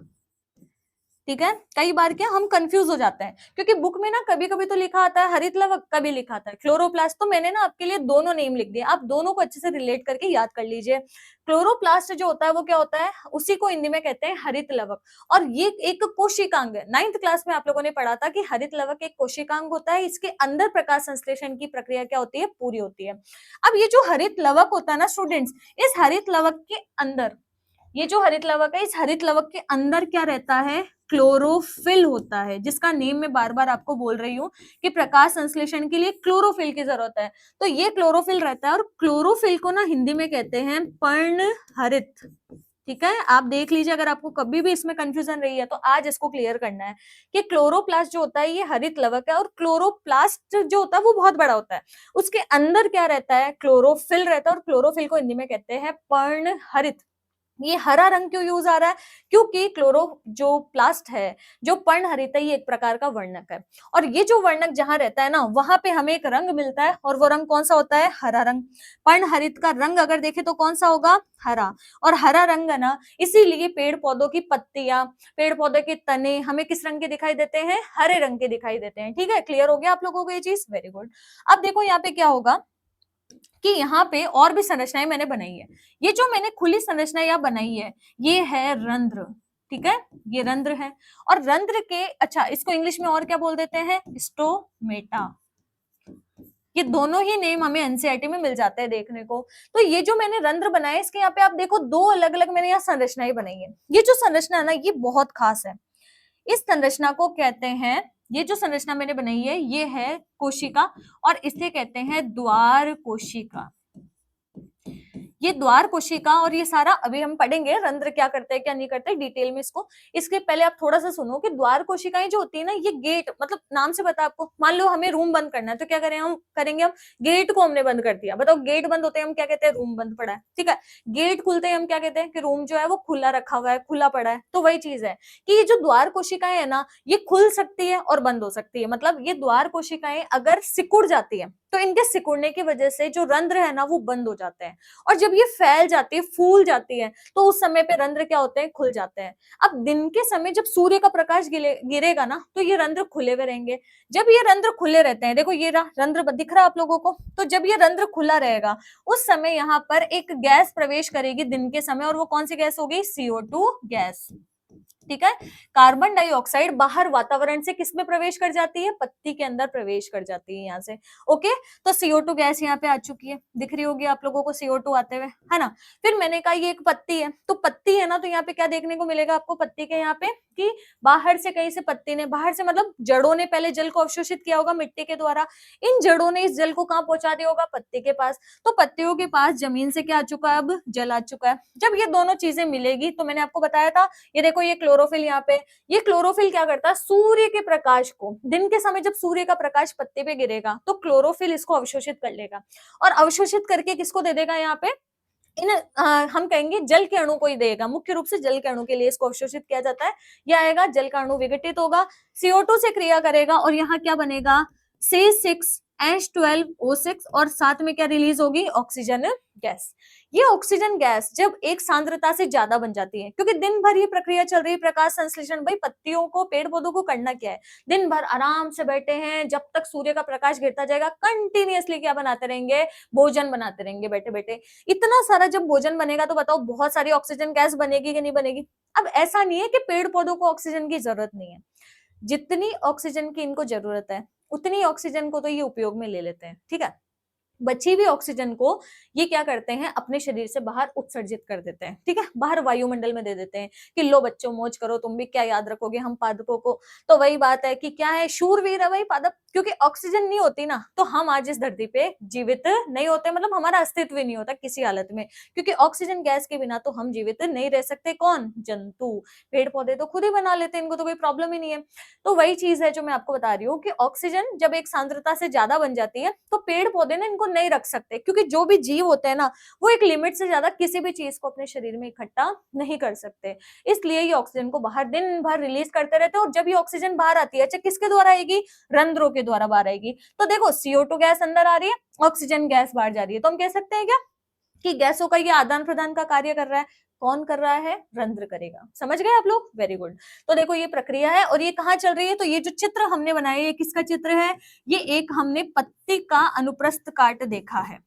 ठीक है। कई बार क्या हम कंफ्यूज हो जाते हैं क्योंकि बुक में ना कभी कभी तो लिखा आता है हरित लवक, कभी लिखा आता है क्लोरोप्लास्ट। तो मैंने ना आपके लिए दोनों नेम लिख दिए, आप दोनों को अच्छे से रिलेट करके याद कर लीजिए। क्लोरोप्लास्ट जो होता है वो क्या होता है, उसी को हिंदी में कहते हैं हरित लवक। और ये एक कोशिकांग है। 9th क्लास में आप लोगों ने पढ़ा था कि हरित लवक एक कोशिकांग होता है, इसके अंदर प्रकाश संश्लेषण की प्रक्रिया क्या होती है, पूरी होती है। अब ये जो हरित लवक होता है ना स्टूडेंट्स, इस हरित लवक के अंदर, ये जो हरित लवक है इस हरित लवक के अंदर क्या रहता है, क्लोरोफिल होता है, जिसका नेम मैं बार बार आपको बोल रही हूँ कि प्रकाश संश्लेषण के लिए क्लोरोफिल की जरूरत है। तो ये क्लोरोफिल रहता है, और क्लोरोफिल को ना हिंदी में कहते हैं पर्णहरित। ठीक है, आप देख लीजिए, अगर आपको कभी भी इसमें कंफ्यूजन रही है तो आज इसको क्लियर करना है कि क्लोरोप्लास्ट जो होता है ये हरित लवक है, और क्लोरोप्लास्ट जो होता है वो बहुत बड़ा होता है। उसके अंदर क्या रहता है, क्लोरोफिल रहता है, और क्लोरोफिल को हिंदी में कहते हैं पर्णहरित। ये हरा रंग क्यों यूज आ रहा है, क्योंकि क्लोरो जो प्लास्ट है, जो पर्णहरित है, ये एक प्रकार का वर्णक है, और ये जो वर्णक जहां रहता है ना, वहां पे हमें एक रंग मिलता है, और वो रंग कौन सा होता है, हरा रंग। पर्णहरित का रंग अगर देखें तो कौन सा होगा, हरा। और हरा रंग है ना, इसीलिए पेड़ पौधों की पत्तियां, पेड़ पौधे के तने हमें किस रंग के दिखाई देते हैं, हरे रंग के दिखाई देते हैं। ठीक है, क्लियर हो गया आप लोगों को ये चीज, वेरी गुड। अब देखो यहाँ पे क्या होगा कि यहाँ पे और भी संरचनाएं मैंने बनाई है। ये जो मैंने खुली संरचना यहाँ बनाई है, ये है रंध्र। ठीक है, ये रंध्र है, और रंध्र के, अच्छा इसको इंग्लिश में और क्या बोल देते हैं, स्टोमेटा। ये दोनों ही नेम हमें एनसीईआरटी में मिल जाते हैं देखने को। तो ये जो मैंने रंध्र बनाया, इसके यहाँ पे आप देखो दो अलग अलग मैंने यहाँ संरचनाएं बनाई है। ये जो संरचना है ना, ये बहुत खास है। इस संरचना को कहते हैं, ये जो संरचना मैंने बनाई है ये है कोशिका, और इसे कहते हैं द्वार कोशिका। ये द्वार कोशिका, और ये सारा अभी हम पढ़ेंगे, रंध्र क्या करते हैं क्या नहीं करते डिटेल में इसको। इसके पहले आप थोड़ा सा सुनो कि द्वार कोशिकाएं जो होती है ना, ये गेट, मतलब नाम से पता आपको, मान लो हमें रूम बंद करना है तो क्या करें, हम करेंगे, हम गेट को हमने बंद कर दिया, बताओ गेट बंद होते हैं हम क्या कहते हैं, रूम बंद पड़ा है। ठीक है, गेट खुलते हैं हम क्या कहते हैं कि रूम जो है वो खुला रखा हुआ है, खुला पड़ा है। तो वही चीज है कि ये जो द्वार कोशिकाएं है ना, ये खुल सकती है और बंद हो सकती है। मतलब ये द्वार कोशिकाएं अगर सिकुड़ जाती है तो इनके सिकुड़ने की वजह से जो रंध्र है ना वो बंद हो जाते हैं, और जब ये फैल जाती है, फूल जाती है, तो उस समय पे रंध्र क्या होते हैं, खुल जाते हैं। अब दिन के समय जब सूर्य का प्रकाश गिरेगा ना, तो ये रंध्र खुले हुए रहेंगे। जब ये रंध्र खुले रहते हैं, देखो ये रंध्र दिख रहा है आप लोगों को, तो जब ये रंध्र खुला रहेगा उस समय यहाँ पर एक गैस प्रवेश करेगी दिन के समय, और वो कौन सी गैस होगी, CO2 गैस। ठीक है, कार्बन डाइऑक्साइड बाहर वातावरण से किस में प्रवेश कर जाती है, पत्ती के अंदर प्रवेश कर जाती है यहाँ से। ओके, तो CO2 गैस यहाँ पे आ चुकी है, दिख रही होगी आप लोगों को CO2 आते हुए, है ना। फिर मैंने कहा ये एक पत्ती है, तो पत्ती है ना, तो यहाँ पे क्या देखने को मिलेगा आपको, पत्ती के यहाँ पे कि बाहर से कहीं से पत्ती ने, बाहर से मतलब जड़ों ने पहले जल को अवशोषित किया होगा मिट्टी के द्वारा, इन जड़ों ने इस जल को कहाँ पहुंचा दिया होगा, पत्ती के पास। तो पत्तियों के पास जमीन से क्या आ चुका है, अब जल आ चुका है। जब ये दोनों चीजें मिलेगी, तो मैंने आपको बताया था, ये देखो ये क्लोरोफिल, यहाँ पे ये क्लोरोफिल क्या करता है, सूर्य के प्रकाश को, दिन के समय जब सूर्य का प्रकाश पत्ते पे गिरेगा तो क्लोरोफिल इसको अवशोषित कर लेगा, और अवशोषित करके किसको दे देगा, यहाँ पे इन हम कहेंगे जल के अणु को ही देगा। मुख्य रूप से जल के अणु के लिए इसको अवशोषित किया जाता है। यह आएगा, जल का अणु विघटित होगा, CO2 से क्रिया करेगा, और यहाँ क्या बनेगा, C6H12O6, और साथ में क्या रिलीज होगी, ऑक्सीजन गैस। ये ऑक्सीजन गैस जब एक सांद्रता से ज्यादा बन जाती है, क्योंकि दिन भर ये प्रक्रिया चल रही है, प्रकाश संश्लेषण, भाई पत्तियों को, पेड़ पौधों को करना क्या है, दिन भर आराम से बैठे हैं, जब तक सूर्य का प्रकाश गिरता जाएगा कंटिन्यूअसली क्या बनाते रहेंगे, भोजन बनाते रहेंगे बैठे बैठे। इतना सारा जब भोजन बनेगा तो बताओ बहुत सारी ऑक्सीजन गैस बनेगी कि नहीं बनेगी। अब ऐसा नहीं है कि पेड़ पौधों को ऑक्सीजन की जरूरत नहीं है, जितनी ऑक्सीजन की इनको जरूरत है उतनी ऑक्सीजन को तो ये उपयोग में ले लेते हैं। ठीक है, बची हुई ऑक्सीजन को ये क्या करते हैं, अपने शरीर से बाहर उत्सर्जित कर देते हैं। ठीक है, बाहर वायुमंडल में दे देते हैं कि लो बच्चों मौज करो, तुम भी क्या याद रखोगे हम पादपों को। तो वही बात है कि क्या है, शूरवीर है भाई पादप, क्योंकि ऑक्सीजन नहीं होती ना तो हम आज इस धरती पे जीवित नहीं होते, मतलब हमारा अस्तित्व ही नहीं होता किसी हालत में, क्योंकि ऑक्सीजन गैस के बिना तो हम जीवित नहीं रह सकते। कौन, जंतु, पेड़ पौधे तो खुद ही बना लेते हैं, इनको तो कोई प्रॉब्लम ही नहीं है। तो वही चीज है जो मैं आपको बता रही हूँ कि ऑक्सीजन जब एक सांद्रता से ज्यादा बन जाती है तो पेड़ पौधे ना इनको नहीं रख सकते, क्योंकि जो भी जीव होते हैं ना वो एक लिमिट से ज्यादा किसी भी चीज को अपने शरीर में इकट्ठा नहीं कर सकते, इसलिए ये ऑक्सीजन को बाहर दिन भर रिलीज करते रहते हैं। और जब ये ऑक्सीजन बाहर आती है, अच्छा किसके द्वारा आएगी, रंध्रों के द्वारा बाहर आएगी। तो देखो CO2 गैस अंदर आ रही है, ऑक्सीजन गैस बाहर जा रही है, तो हम कह सकते हैं क्या कि गैसों का ये आदान प्रदान का कार्य कर रहा है। कौन कर रहा है, रंध्र करेगा। समझ गए आप लोग, वेरी गुड। तो देखो ये प्रक्रिया है, और ये कहाँ चल रही है, तो ये जो चित्र हमने बनाया ये किसका चित्र है, ये एक हमने पत्ती का अनुप्रस्थ काट देखा है।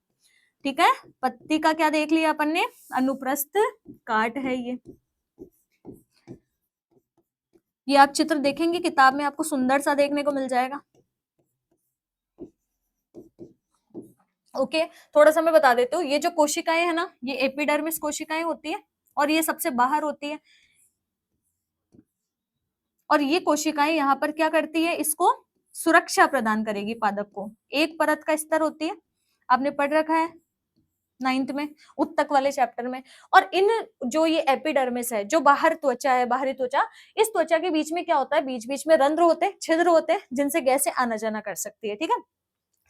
ठीक है, पत्ती का क्या देख लिया अपन ने, अनुप्रस्थ काट है ये आप चित्र देखेंगे किताब में, आपको सुंदर सा देखने को मिल जाएगा। ओके, थोड़ा सा मैं बता देती हूँ, ये जो कोशिकाएं है ना, ये एपिडर्मिस कोशिकाएं होती है, और ये सबसे बाहर होती है। और ये कोशिकाएं यहाँ पर क्या करती है, इसको सुरक्षा प्रदान करेगी पादप को। एक परत का स्तर होती है, आपने पढ़ रखा है 9th में, उत्तक वाले चैप्टर में। और इन जो ये एपिडर्मिस है, जो बाहर त्वचा है, बाहरी त्वचा, इस त्वचा के बीच में क्या होता है, बीच बीच में रंध्र होते हैं, छिद्र होते हैं, जिनसे गैसें आना जाना कर सकती है। ठीक है,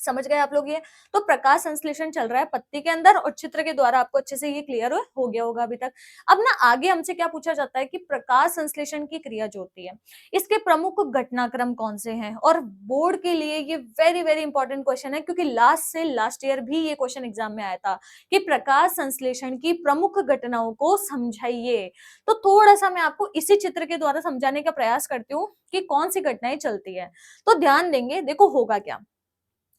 समझ गए आप लोग ये? तो प्रकाश संश्लेषण चल रहा है पत्ती के अंदर, और चित्र के द्वारा आपको अच्छे से ये क्लियर हो गया होगा अभी तक। अब ना आगे हमसे क्या पूछा जाता है कि प्रकाश संश्लेषण की क्रिया जो होती है, इसके प्रमुख घटनाक्रम कौन से हैं। और बोर्ड के लिए ये वेरी वेरी इंपॉर्टेंट क्वेश्चन है, क्योंकि लास्ट से लास्ट ईयर भी ये क्वेश्चन एग्जाम में आया था कि प्रकाश संश्लेषण की प्रमुख घटनाओं को समझाइए। तो थोड़ा सा मैं आपको इसी चित्र के द्वारा समझाने का प्रयास करती हूँ कि कौन सी घटनाएं चलती है। तो ध्यान देंगे, देखो होगा क्या।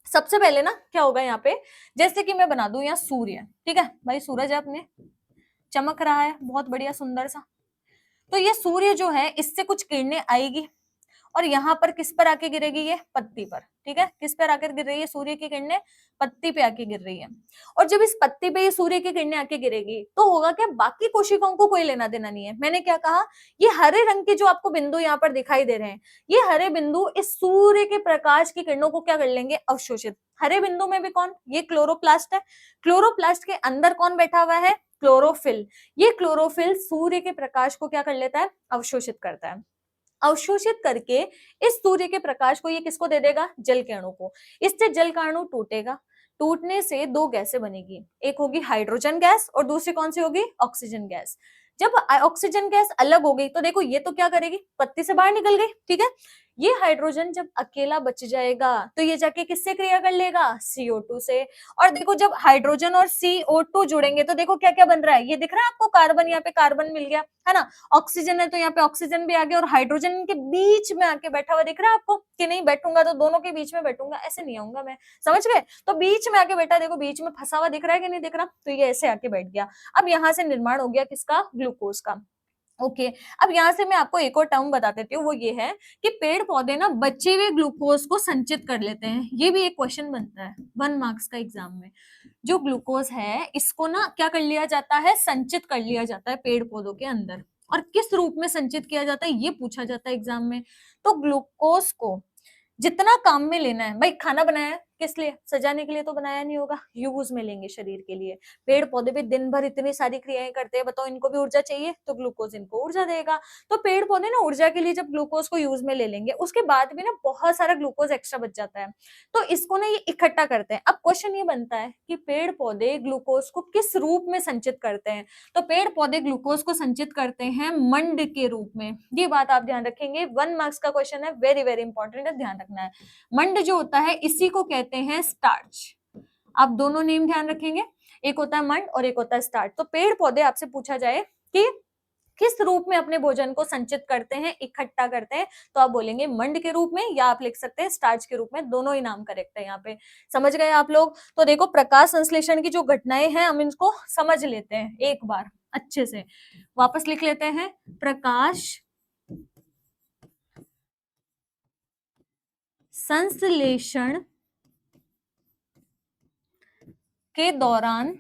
सबसे पहले ना क्या होगा यहाँ पे, जैसे कि मैं बना दूं यहाँ सूर्य, ठीक है भाई, सूरज है अपने, चमक रहा है बहुत बढ़िया सुंदर सा। तो ये सूर्य जो है, इससे कुछ किरणें आएगी और यहाँ पर किस पर आके गिरेगी, ये पत्ती पर। ठीक है, किस पर आकर गिर रही है सूर्य की किरणें, पत्ती पे आके गिर रही है। और जब इस पत्ती पे ये सूर्य की किरणें आके गिरेगी तो होगा क्या, बाकी कोशिकाओं को कोई लेना देना नहीं है। मैंने क्या कहा, ये हरे रंग के जो आपको बिंदु यहाँ पर दिखाई दे रहे हैं, ये हरे बिंदु इस सूर्य के प्रकाश की किरणों को क्या कर लेंगे, अवशोषित। हरे बिंदु में भी कौन, ये क्लोरोप्लास्ट है। क्लोरोप्लास्ट के अंदर कौन बैठा हुआ है, क्लोरोफिल। ये क्लोरोफिल सूर्य के प्रकाश को क्या कर लेता है, अवशोषित करता है। अवशोषित करके इस सूर्य के प्रकाश को ये किसको दे देगा, जल के अणु को। इससे जल का अणु टूटेगा, टूटने से दो गैसें बनेगी, एक होगी हाइड्रोजन गैस और दूसरी कौन सी होगी, ऑक्सीजन गैस। जब ऑक्सीजन गैस अलग हो गई तो देखो ये तो क्या करेगी, पत्ती से बाहर निकल गई। ठीक है, ये हाइड्रोजन जब अकेला बच जाएगा तो ये जाके किससे क्रिया कर लेगा, CO2 से। और देखो जब हाइड्रोजन और CO2 जुड़ेंगे तो देखो क्या क्या बन रहा है, ये दिख रहा है आपको, कार्बन, यहाँ पे कार्बन मिल गया है ना, ऑक्सीजन है तो यहाँ पे ऑक्सीजन भी आ गया, और हाइड्रोजन के बीच में आके बैठा हुआ दिख रहा है आपको, कि नहीं बैठूंगा तो दोनों के बीच में बैठूंगा, ऐसे नहीं आऊंगा मैं, समझ गए। तो बीच में आके बैठा, देखो बीच में फंसा हुआ दिख रहा है कि नहीं दिख रहा, तो ये ऐसे आके बैठ गया। अब यहाँ से निर्माण हो गया किसका, ग्लूकोज का। ओके, अब यहाँ से मैं आपको एक और टर्म बता देती हूँ, वो ये है कि पेड़ पौधे ना बचे हुए ग्लूकोज को संचित कर लेते हैं। ये भी एक क्वेश्चन बनता है 1 मार्क्स का एग्जाम में। जो ग्लूकोज है इसको ना क्या कर लिया जाता है, संचित कर लिया जाता है पेड़ पौधों के अंदर। और किस रूप में संचित किया जाता है ये पूछा जाता है एग्जाम में। तो ग्लूकोज को जितना काम में लेना है, भाई खाना बनाया है किस लिए, सजाने के लिए तो बनाया नहीं होगा, यूज में लेंगे शरीर के लिए। पेड़ पौधे भी दिन भर इतनी सारी क्रियाएं करते हैं, बताओ इनको भी ऊर्जा चाहिए, तो ग्लूकोज इनको ऊर्जा देगा। तो पेड़ पौधे ना ऊर्जा के लिए जब ग्लूकोज को यूज में ले लेंगे, उसके बाद भी ना बहुत सारा ग्लूकोज एक्स्ट्रा बच जाता है, तो इसको ना ये इकट्ठा करते हैं। अब क्वेश्चन ये बनता है कि पेड़ पौधे ग्लूकोज को किस रूप में संचित करते हैं। तो पेड़ पौधे ग्लूकोज को संचित करते हैं मंड के रूप में। ये बात आप ध्यान रखेंगे, 1 मार्क्स का क्वेश्चन है, वेरी वेरी इंपॉर्टेंट है, ध्यान रखना है। मंड जो होता है इसी को कहते हैं स्टार्च। आप दोनों नेम ध्यान रखेंगे, एक होता है मंड और एक होता है स्टार्च। तो पेड़ पौधे आपसे पूछा जाए कि किस रूप में अपने भोजन को संचित करते हैं, इकट्ठा करते हैं, तो आप बोलेंगे मंड के रूप में, या आप लिख सकते हैं स्टार्च के रूप में, दोनों ही नाम करेक्ट है यहाँ पे। समझ गए आप लोग? तो देखो प्रकाश संश्लेषण की जो घटनाएं हैं हम इनको समझ लेते हैं एक बार अच्छे से, वापस लिख लेते हैं। प्रकाश संश्लेषण के दौरान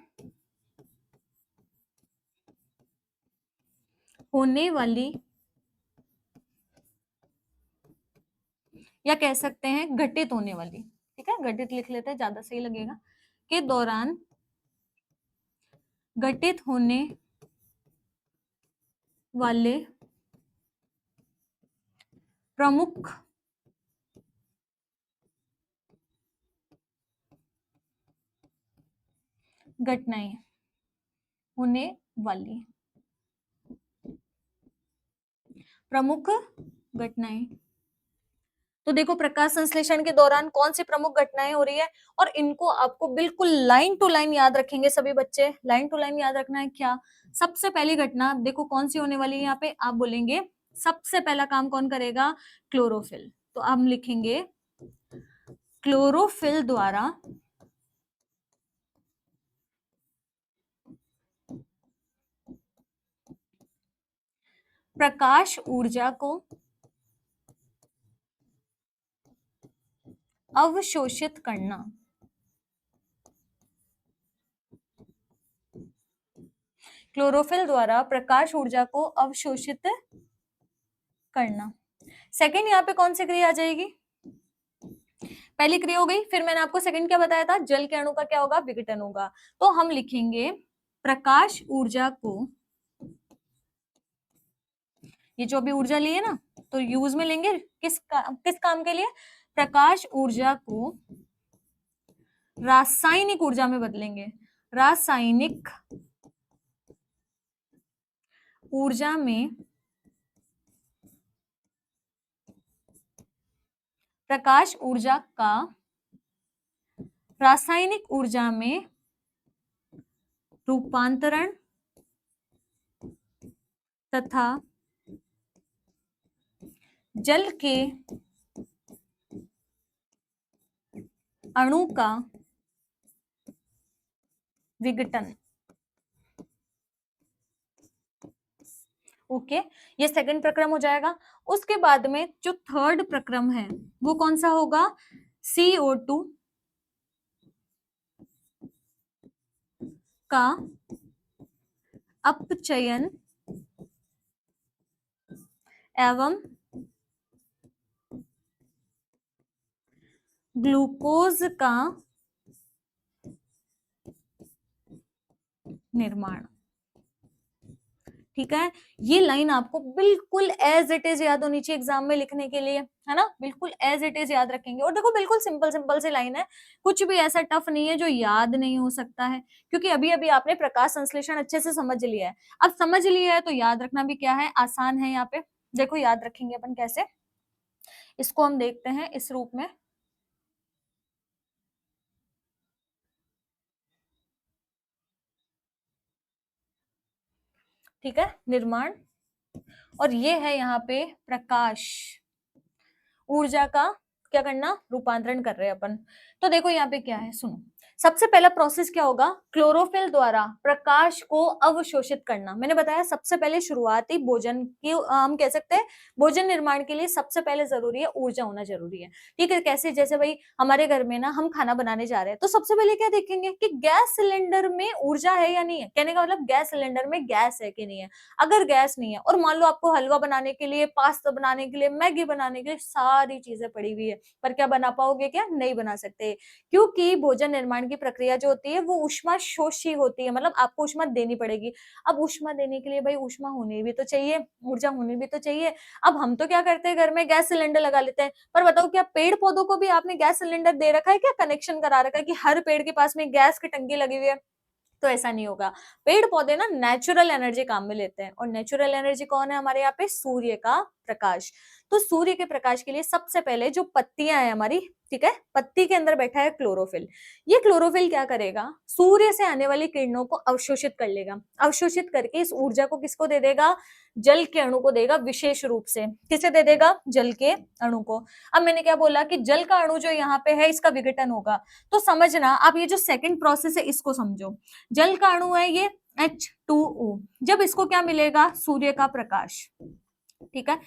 होने वाली, या कह सकते हैं घटित होने वाली, ठीक है घटित लिख लेते हैं ज्यादा सही लगेगा, के दौरान घटित होने वाले प्रमुख घटनाएं, होने वाली प्रमुख घटनाएं। तो देखो प्रकाश संश्लेषण के दौरान कौन सी प्रमुख घटनाएं हो रही है, और इनको आपको बिल्कुल लाइन टू लाइन याद रखेंगे सभी बच्चे, लाइन टू लाइन याद रखना है। क्या सबसे पहली घटना देखो कौन सी होने वाली है, यहाँ पे आप बोलेंगे सबसे पहला काम कौन करेगा, क्लोरोफिल। तो हम लिखेंगे क्लोरोफिल द्वारा प्रकाश ऊर्जा को अवशोषित करना। क्लोरोफिल द्वारा प्रकाश ऊर्जा को अवशोषित करना। सेकंड यहाँ पे कौन सी क्रिया आ जाएगी? पहली क्रिया हो गई, फिर मैंने आपको सेकंड क्या बताया था, जल के अणु का क्या होगा, विघटन होगा। तो हम लिखेंगे प्रकाश ऊर्जा को, ये जो अभी ऊर्जा ली है ना, तो यूज में लेंगे किस काम के लिए, प्रकाश ऊर्जा को रासायनिक ऊर्जा में बदलेंगे, रासायनिक ऊर्जा में प्रकाश ऊर्जा का रासायनिक ऊर्जा में रूपांतरण तथा जल के अणु का विघटन। ओके, ये सेकंड प्रक्रम हो जाएगा। उसके बाद में जो थर्ड प्रक्रम है वो कौन सा होगा, CO2 का अपचयन एवं ग्लूकोज का निर्माण। ठीक है, ये लाइन आपको बिल्कुल एज इट इज याद होनी चाहिए एग्जाम में लिखने के लिए, है ना, बिल्कुल एज इट इज याद रखेंगे। और देखो बिल्कुल सिंपल सिंपल सी लाइन है, कुछ भी ऐसा टफ नहीं है जो याद नहीं हो सकता है, क्योंकि अभी अभी आपने प्रकाश संश्लेषण अच्छे से समझ लिया है। अब समझ लिया है तो याद रखना भी क्या है, आसान है। यहाँ पे देखो याद रखेंगे अपन कैसे, इसको हम देखते हैं इस रूप में। ठीक है, निर्माण, और ये है यहाँ पे प्रकाश ऊर्जा का क्या करना, रूपांतरण कर रहे हैं अपन। तो देखो यहाँ पे क्या है, सुनो, सबसे पहला प्रोसेस क्या होगा, क्लोरोफिल द्वारा प्रकाश को अवशोषित करना। मैंने बताया सबसे पहले शुरुआती भोजन की हम कह सकते हैं, भोजन निर्माण के लिए सबसे पहले जरूरी है ऊर्जा होना जरूरी है। ठीक है, कैसे, जैसे भाई हमारे घर में ना हम खाना बनाने जा रहे हैं, तो सबसे पहले क्या देखेंगे कि गैस सिलेंडर में ऊर्जा है या नहीं है। कहने का मतलब गैस सिलेंडर में गैस है कि नहीं है। अगर गैस नहीं है, और मान लो आपको हलवा बनाने के लिए, पास्ता बनाने के लिए, मैगी बनाने के लिए सारी चीजें पड़ी हुई है, पर क्या बना पाओगे, क्या नहीं बना सकते, क्योंकि भोजन निर्माण की प्रक्रिया जो होती है वो ऊष्मा शोषी होती है, मतलब आपको ऊष्मा देनी पड़ेगी। अब ऊष्मा देने के लिए भाई ऊष्मा होनी भी तो चाहिए, ऊर्जा होनी भी तो चाहिए। अब हम तो क्या करते हैं, घर में गैस सिलेंडर लगा लेते हैं, पर बताओ क्या पेड़ पौधों को भी आपने गैस सिलेंडर दे रखा है, क्या कनेक्शन करा रखा है कि हर पेड़ के पास में गैस की टंकी लगी हुई है? तो ऐसा नहीं होगा। पेड़ पौधे ना नेचुरल एनर्जी काम में लेते हैं, और नेचुरल एनर्जी कौन है हमारे यहाँ पे, सूर्य का प्रकाश। तो सूर्य के प्रकाश के लिए सबसे पहले जो पत्तियां हैं हमारी, ठीक है, पत्ती के अंदर बैठा है क्लोरोफिल। ये क्लोरोफिल क्या करेगा, सूर्य से आने वाली किरणों को अवशोषित कर लेगा, अवशोषित करके इस ऊर्जा को किसको दे देगा, जल के अणु को देगा, विशेष रूप से किसे दे देगा, जल के अणु को। अब मैंने क्या बोला कि जल का अणु जो यहाँ पे है इसका विघटन होगा। तो समझना आप, ये जो सेकंड प्रोसेस है इसको समझो। जल का अणु है ये H2O, जब इसको क्या मिलेगा, सूर्य का प्रकाश। ठीक है,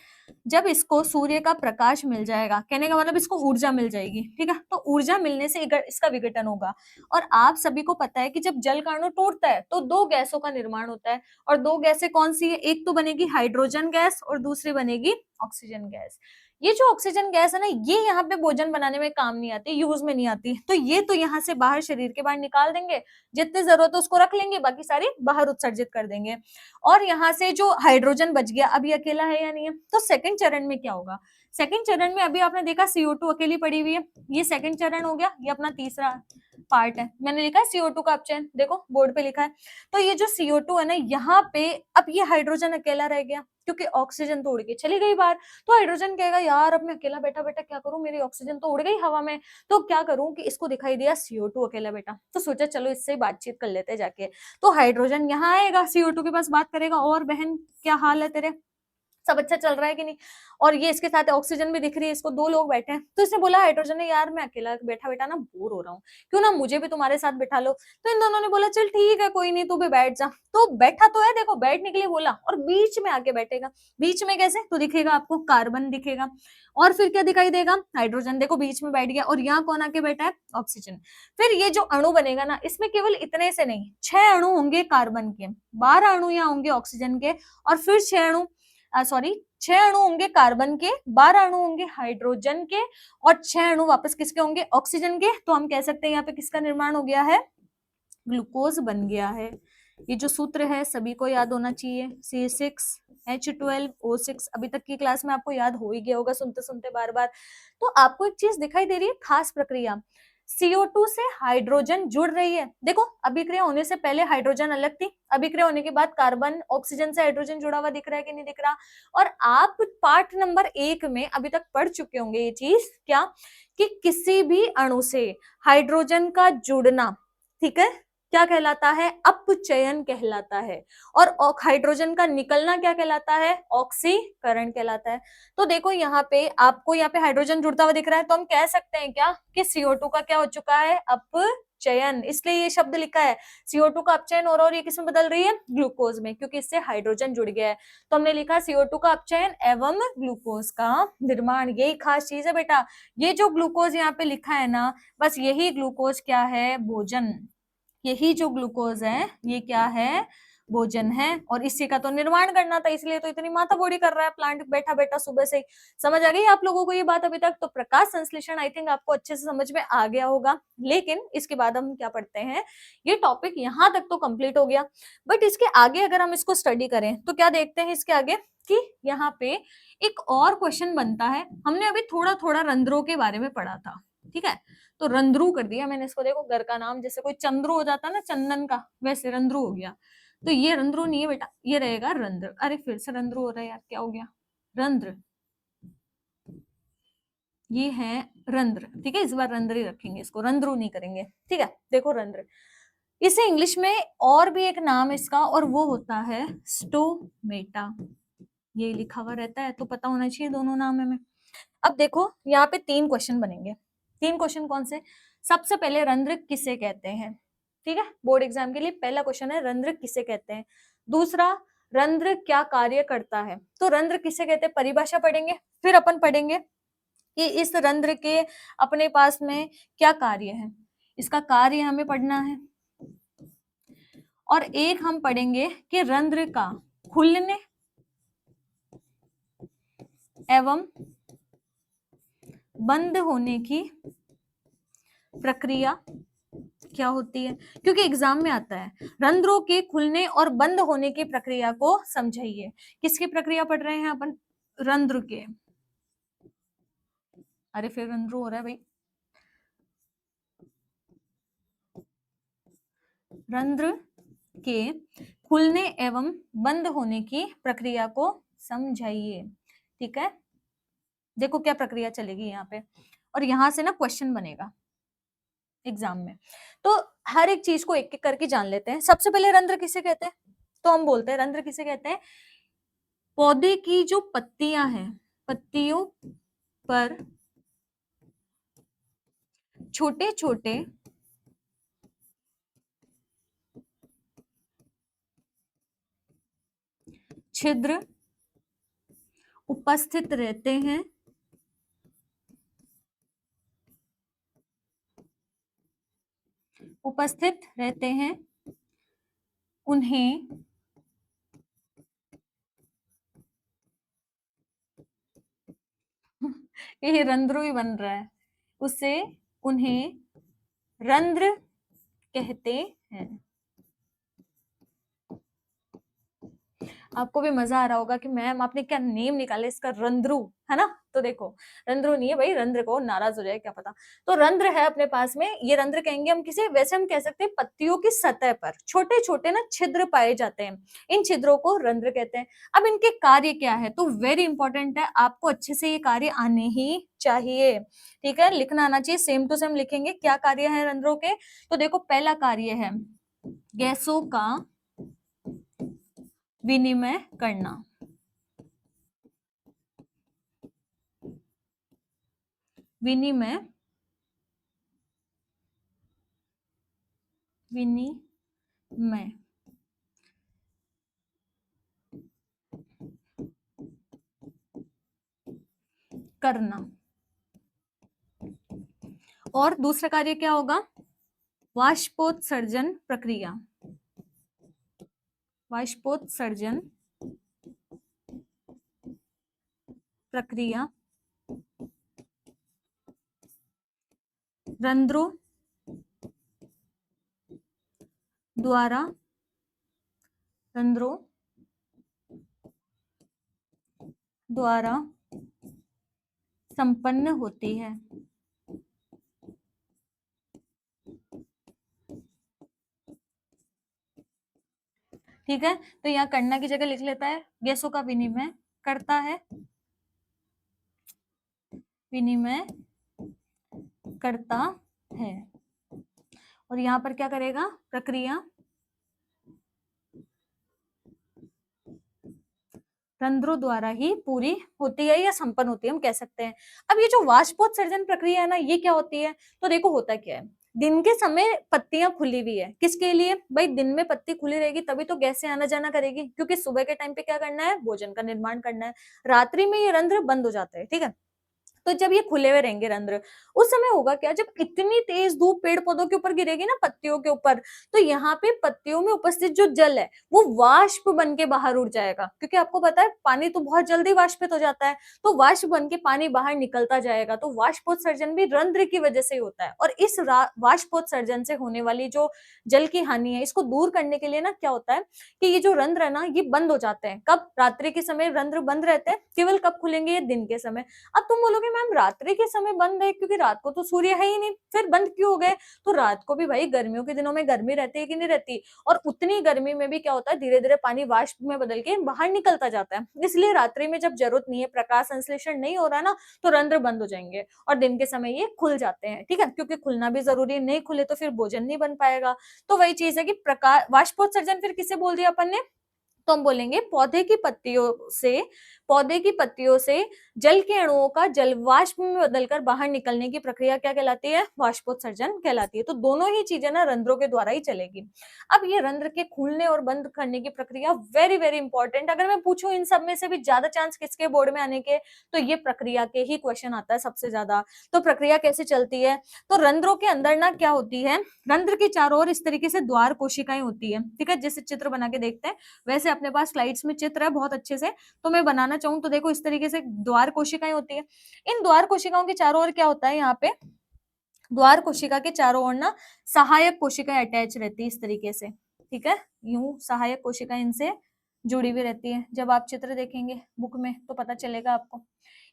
जब इसको सूर्य का प्रकाश मिल जाएगा, कहने का मतलब इसको ऊर्जा मिल जाएगी। ठीक है, तो ऊर्जा मिलने से इसका विघटन होगा। और आप सभी को पता है कि जब जल का अणु टूटता है तो दो गैसों का निर्माण होता है, और दो गैसें कौन सी है, एक तो बनेगी हाइड्रोजन गैस और दूसरी बनेगी ऑक्सीजन गैस। ये जो ऑक्सीजन गैस है ना, ये यहाँ पे भोजन बनाने में काम नहीं आती, यूज में नहीं आती, तो ये तो यहाँ से बाहर शरीर के बाहर निकाल देंगे, जितनी जरूरत है उसको रख लेंगे, बाकी सारी बाहर उत्सर्जित कर देंगे। और यहाँ से जो हाइड्रोजन बच गया, अभी अकेला है या नहीं है, तो सेकंड चरण में क्या होगा, सेकंड चरण में अभी आपने देखा CO2 अकेली पड़ी हुई है, ये सेकंड चरण हो गया, ये अपना तीसरा पार्ट है। मैंने लिखा है CO2 का अपचयन, देखो बोर्ड पे लिखा है। तो ये जो CO2 है ना, यहाँ पे अब ये हाइड्रोजन अकेला रह गया, क्योंकि ऑक्सीजन तो उड़ के चली गई बाहर। तो हाइड्रोजन कहेगा यार अब मैं अकेला बैठा बैठा क्या करूं, मेरी ऑक्सीजन तो उड़ गई हवा में, तो क्या करूं, कि इसको दिखाई दिया CO2 अकेला बैठा, तो सोचा चलो इससे बातचीत कर लेते जाके। तो हाइड्रोजन यहाँ आएगा, CO2 के पास बात करेगा, और बहन क्या हाल है तेरे, सब अच्छा चल रहा है कि नहीं। और ये इसके साथ ऑक्सीजन भी दिख रही है, इसको दो लोग बैठे हैं। तो इसने बोला हाइड्रोजन ने, यार मैं अकेला बैठा बैठा ना बोर हो रहा हूँ, क्यों ना मुझे भी तुम्हारे साथ बिठा लो। तो इन दोनों ने बोला चल ठीक है कोई नहीं, तू भी बैठ जा। तो बैठा तो है, देखो बैठने के लिए बोला, और बीच में आके बैठेगा। बीच में कैसे, तो दिखेगा आपको कार्बन दिखेगा, और फिर क्या दिखाई देगा, हाइड्रोजन, देखो बीच में बैठ गया, और यहाँ कौन आके बैठा है, ऑक्सीजन। फिर ये जो अणु बनेगा ना, इसमें केवल इतने से नहीं, 6 अणु होंगे कार्बन के, 12 अणु यहाँ होंगे ऑक्सीजन के, और फिर 6 अणु सॉरी 6 अणु होंगे कार्बन के, 12 अणु होंगे हाइड्रोजन के और 6 अणु वापस किसके होंगे, ऑक्सीजन के। तो हम कह सकते हैं यहाँ पे किसका निर्माण हो गया है, ग्लूकोज बन गया है। ये जो सूत्र है सभी को याद होना चाहिए, C6H12O6। अभी तक की क्लास में आपको याद हो ही गया होगा सुनते सुनते बार बार। तो आपको एक चीज दिखाई दे रही है, खास प्रक्रिया, CO2 से हाइड्रोजन जुड़ रही है। देखो अभिक्रिया होने से पहले हाइड्रोजन अलग थी, अभिक्रिया होने के बाद कार्बन ऑक्सीजन से हाइड्रोजन जुड़ा हुआ दिख रहा है कि नहीं दिख रहा। और आप पार्ट नंबर 1 में अभी तक पढ़ चुके होंगे ये चीज, क्या कि किसी भी अणु से हाइड्रोजन का जुड़ना, ठीक है, क्या कहलाता है, अपचयन कहलाता है। और हाइड्रोजन का निकलना क्या कहलाता है, ऑक्सीकरण कहलाता है। तो देखो यहाँ पे आपको यहाँ पे हाइड्रोजन जुड़ता हुआ दिख रहा है, तो हम कह सकते हैं क्या कि CO2 का क्या हो चुका है, अपचयन। इसलिए ये शब्द लिखा है CO2 का अपचयन हो रहा है, और ये किसमें बदल रही है, ग्लूकोज में, क्योंकि इससे हाइड्रोजन जुड़ गया है। तो हमने लिखा CO2 का अपचयन एवं ग्लूकोज का निर्माण। यही खास चीज है बेटा, ये जो ग्लूकोज यहाँ पे लिखा है ना, बस यही ग्लूकोज क्या है, भोजन। यही जो ग्लूकोज है ये क्या है, भोजन है। और इसी का तो निर्माण करना था, इसलिए तो इतनी माथाबोड़ी कर रहा है प्लांट बैठा बैठा सुबह से ही। समझ आ गई आप लोगों को ये बात अभी तक? तो प्रकाश संश्लेषण आई थिंक आपको अच्छे से समझ में आ गया होगा। लेकिन इसके बाद हम क्या पढ़ते हैं, ये टॉपिक यहाँ तक तो कंप्लीट हो गया, बट इसके आगे अगर हम इसको स्टडी करें तो क्या देखते हैं इसके आगे, कि यहाँ पे एक और क्वेश्चन बनता है। हमने अभी थोड़ा थोड़ा रंध्रों के बारे में पढ़ा था, ठीक है, तो रंध्रु कर दिया मैंने इसको। देखो घर का नाम जैसे कोई चंद्रू हो जाता ना, चंदन का, वैसे रंध्रु हो गया। तो ये रंध्रु नहीं है बेटा, ये रहेगा रंध्र। अरे फिर से रंध्रु हो रहा है यार, क्या हो गया, रंध्र, ये है रंध्र, ठीक है। इस बार रंध्र ही रखेंगे इसको, रंध्रु नहीं करेंगे, ठीक है। देखो रंध्र, इसे इंग्लिश में और भी एक नाम इसका, और वो होता है स्टोमेटा। ये लिखा हुआ रहता है तो पता होना चाहिए दोनों नाम है में। अब देखो यहाँ पे 3 क्वेश्चन बनेंगे। 3 क्वेश्चन कौन से, सबसे पहले रंध्र किसे कहते हैं, ठीक है, बोर्ड एग्जाम के लिए पहला क्वेश्चन है, रंध्र किसे कहते हैं। दूसरा, रंध्र क्या कार्य करता है। तो रंध्र किसे कहते हैं परिभाषा पढ़ेंगे, फिर अपन पढ़ेंगे कि इस रंध्र के अपने पास में क्या कार्य है, इसका कार्य हमें पढ़ना है। और एक हम पढ़ेंगे कि रंध्र का खुलने एवं बंद होने की प्रक्रिया क्या होती है, क्योंकि एग्जाम में आता है, रंध्रों के खुलने और बंद होने की प्रक्रिया को समझाइए। किसकी प्रक्रिया पढ़ रहे हैं अपन, रंध्र के। अरे फिर रंध्र हो रहा है भाई, रंध्र के खुलने एवं बंद होने की प्रक्रिया को समझाइए, ठीक है। देखो क्या प्रक्रिया चलेगी यहाँ पे, और यहां से ना क्वेश्चन बनेगा एग्जाम में। तो हर एक चीज को एक एक करके जान लेते हैं। सबसे पहले रंध्र किसे कहते हैं, तो हम बोलते हैं रंध्र किसे कहते हैं, पौधे की जो पत्तियां हैं, पत्तियों पर छोटे छोटे छिद्र उपस्थित रहते हैं, उपस्थित रहते हैं, उन्हें ये रंध्र ही बन रहा है, उसे उन्हें रंध्र कहते हैं। आपको भी मजा आ रहा होगा कि मैम आपने क्या नेम निकाले इसका, रंध्रु है ना। तो देखो रंध्रु नहीं है भाई, रंध्र को नाराज हो जाए क्या पता। तो रंध्र है अपने पास में, ये रंध्र कहेंगे हम किसे, वैसे हम कह सकते हैं पत्तियों की सतह पर छोटे छोटे ना छिद्र पाए जाते हैं, इन छिद्रों को रंध्र कहते हैं। अब इनके कार्य क्या है, तो वेरी इंपॉर्टेंट है, आपको अच्छे से ये कार्य आने ही चाहिए, ठीक है, लिखना आना चाहिए, सेम टू सेम लिखेंगे क्या कार्य है रंध्रों के। तो देखो पहला कार्य है गैसों का विनिमय करना, विनिमय, विनिमय करना। और दूसरा कार्य क्या होगा, वाष्पोत्सर्जन प्रक्रिया, वाष्पोत्सर्जन प्रक्रिया रंध्रों द्वारा रंध्रों द्वारा संपन्न होती है। ठीक है, तो यहाँ करना की जगह लिख लेता है गैसों का विनिमय करता है, विनिमय करता है। और यहाँ पर क्या करेगा, प्रक्रिया रंध्रों द्वारा ही पूरी होती है या संपन्न होती है, हम कह सकते हैं। अब ये जो वाष्पोत्सर्जन प्रक्रिया है ना, ये क्या होती है, तो देखो होता क्या है, दिन के समय पत्तियां खुली हुई है, किसके लिए भाई, दिन में पत्ती खुली रहेगी तभी तो गैसें आना जाना करेगी, क्योंकि सुबह के टाइम पे क्या करना है, भोजन का निर्माण करना है। रात्रि में ये रंध्र बंद हो जाते हैं, ठीक है। तो जब ये खुले हुए रहेंगे रंध्र, उस समय होगा क्या, जब इतनी तेज धूप पेड़ पौधों के ऊपर गिरेगी ना, पत्तियों के ऊपर, तो यहाँ पे पत्तियों में उपस्थित जो जल है वो वाष्प बन के बाहर उड़ जाएगा, क्योंकि आपको पता है पानी तो बहुत जल्दी वाष्पित हो जाता है, तो वाष्प बन के पानी बाहर निकलता जाएगा। तो वाष्पोत्सर्जन भी रंध्र की वजह से होता है। और इस वाष्पोत्सर्जन से होने वाली जो जल की हानि है, इसको दूर करने के लिए ना क्या होता है कि ये जो रंध्र है ना, ये बंद हो जाते हैं। कब, रात्रि के समय रंध्र बंद रहते हैं, केवल कब खुलेंगे, ये दिन के समय। अब तुम बोलोगे मैम रात्रि के समय बंद है, क्योंकि रात को तो सूर्य है ही नहीं, फिर बंद क्यों हो गए, तो रात को भी भाई गर्मियों के दिनों में गर्मी रहती है कि नहीं रहती, और उतनी गर्मी में भी क्या होता है, धीरे धीरे पानी वाष्प में बदल के बाहर निकलता जाता है। इसलिए रात्रि में जब जरूरत नहीं है, प्रकाश संश्लेषण नहीं हो रहा ना, तो रंध्र बंद हो जाएंगे और दिन के समय ये खुल जाते हैं। ठीक है, क्योंकि खुलना भी जरूरी है, नहीं खुले तो फिर भोजन नहीं बन पाएगा। तो वही चीज है कि प्रकाश वाष्पोत्सर्जन फिर किसे बोल दिया अपन ने, तो हम बोलेंगे पौधे की पत्तियों से जल के अणुओं का जल वाष्प में बदलकर बाहर निकलने की प्रक्रिया क्या कहलाती है, वाष्पोत्सर्जन कहलाती है। तो दोनों ही चीजें ना रंध्रों के द्वारा ही चलेगी। अब ये रंध्र के खुलने और बंद करने की प्रक्रिया वेरी वेरी इंपॉर्टेंट। अगर मैं पूछूं इन सब में से भी ज्यादा चांस किसके बोर्ड में आने के, तो ये प्रक्रिया के ही क्वेश्चन आता है सबसे ज्यादा। तो प्रक्रिया कैसे चलती है, तो रंध्रों के अंदर ना क्या होती है, रंध्र के चारों ओर इस तरीके से द्वार कोशिकाएं होती है। ठीक है, जैसे चित्र बना के देखते हैं, वैसे अपने पास स्लाइड्स में चित्र है बहुत अच्छे से, तो मैं बनाना चाहूँ तो देखो इस तरीके से द्वार कोशिकाएं होती है। इन द्वार कोशिकाओं के चारों ओर क्या होता है, यहाँ पे द्वार कोशिका के चारों ओर ना सहायक कोशिकाएं अटैच रहती है इस तरीके से। ठीक है, यूं सहायक कोशिकाएं इनसे जुड़ी हुई रहती है। जब आप चित्र देखेंगे बुक में तो पता चलेगा आपको,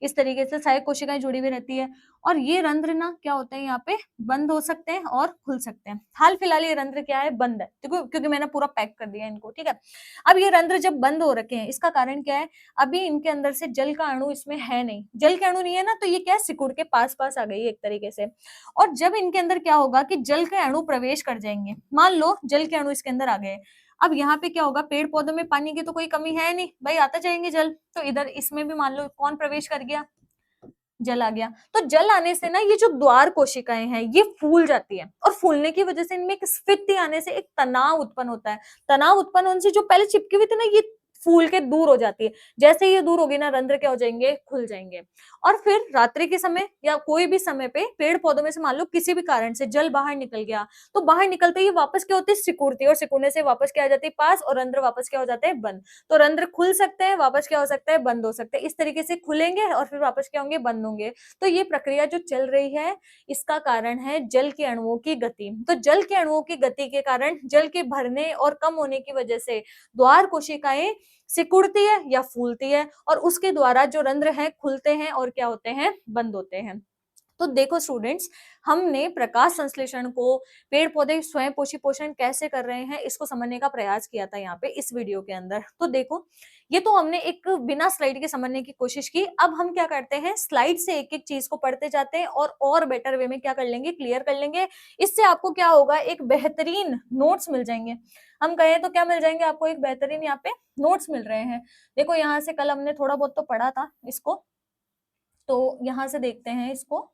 इस तरीके से सहायक कोशिकाएं जुड़ी हुई रहती है। और ये रंध्र ना क्या होते हैं, यहाँ पे बंद हो सकते हैं और खुल सकते हैं। हाल फिलहाल ये रंध्र क्या है, बंद है, क्योंकि मैंने पूरा पैक कर दिया इनको। ठीक है, अब ये रंध्र जब बंद हो रखे हैं, इसका कारण क्या है, अभी इनके अंदर से जल का अणु इसमें है नहीं, जल के अणु नहीं है ना, तो ये क्या है, सिकुड़ के पास पास आ गई है एक तरीके से। और जब इनके अंदर क्या होगा कि जल के अणु प्रवेश कर जाएंगे, मान लो जल के अणु इसके अंदर आ गए, अब यहाँ पे क्या होगा, पेड़ पौधों में पानी की तो कोई कमी है नहीं भाई, आता जाएंगे जल, तो इधर इसमें भी मान लो कौन प्रवेश कर गया, जल आ गया। तो जल आने से ना ये जो द्वार कोशिकाएं हैं ये फूल जाती है, और फूलने की वजह से इनमें एक स्फीति आने से एक तनाव उत्पन्न होता है। तनाव उत्पन्न होने से जो पहले चिपकी हुई थी ना, ये फूल के दूर हो जाती है। जैसे ये दूर होगी ना, रंध्र क्या हो जाएंगे, खुल जाएंगे। और फिर रात्रि के समय या कोई भी समय पे पेड़ पौधों में से मान लो किसी भी कारण से जल बाहर निकल गया, तो बाहर निकलते ही वापस क्या होती है, सिकुड़ती है, और सिकुड़ने से वापस क्या आ जाती है, पास, और रंध्र वापस क्या हो जाते हैं, बंद। तो रंध्र खुल सकते हैं, वापस क्या हो सकता है, बंद हो सकते हैं। इस तरीके से खुलेंगे और फिर वापस क्या होंगे, बंद होंगे। तो ये प्रक्रिया जो चल रही है, इसका कारण है जल के अणुओं की गति। तो जल के अणुओं की गति के कारण जल के भरने और कम होने की वजह से द्वार कोशिकाएं सिकुड़ती है या फूलती है, और उसके द्वारा जो रंध्र है खुलते हैं और क्या होते हैं, बंद होते हैं। तो देखो स्टूडेंट्स, हमने प्रकाश संश्लेषण को, पेड़ पौधे स्वयं पोषी पोषण कैसे कर रहे हैं, इसको समझने का प्रयास किया था यहाँ पे इस वीडियो के अंदर। तो देखो, ये तो हमने एक बिना स्लाइड के समझने की कोशिश की। अब हम क्या करते हैं, स्लाइड से एक एक चीज को पढ़ते जाते हैं और बेटर वे में क्या कर लेंगे, क्लियर कर लेंगे। इससे आपको क्या होगा, एक बेहतरीन नोट्स मिल जाएंगे। हम कहें तो क्या मिल जाएंगे आपको, एक बेहतरीन यहाँ पे नोट्स मिल रहे हैं। देखो यहाँ से कल हमने थोड़ा बहुत तो पढ़ा था इसको, तो यहाँ से देखते हैं इसको।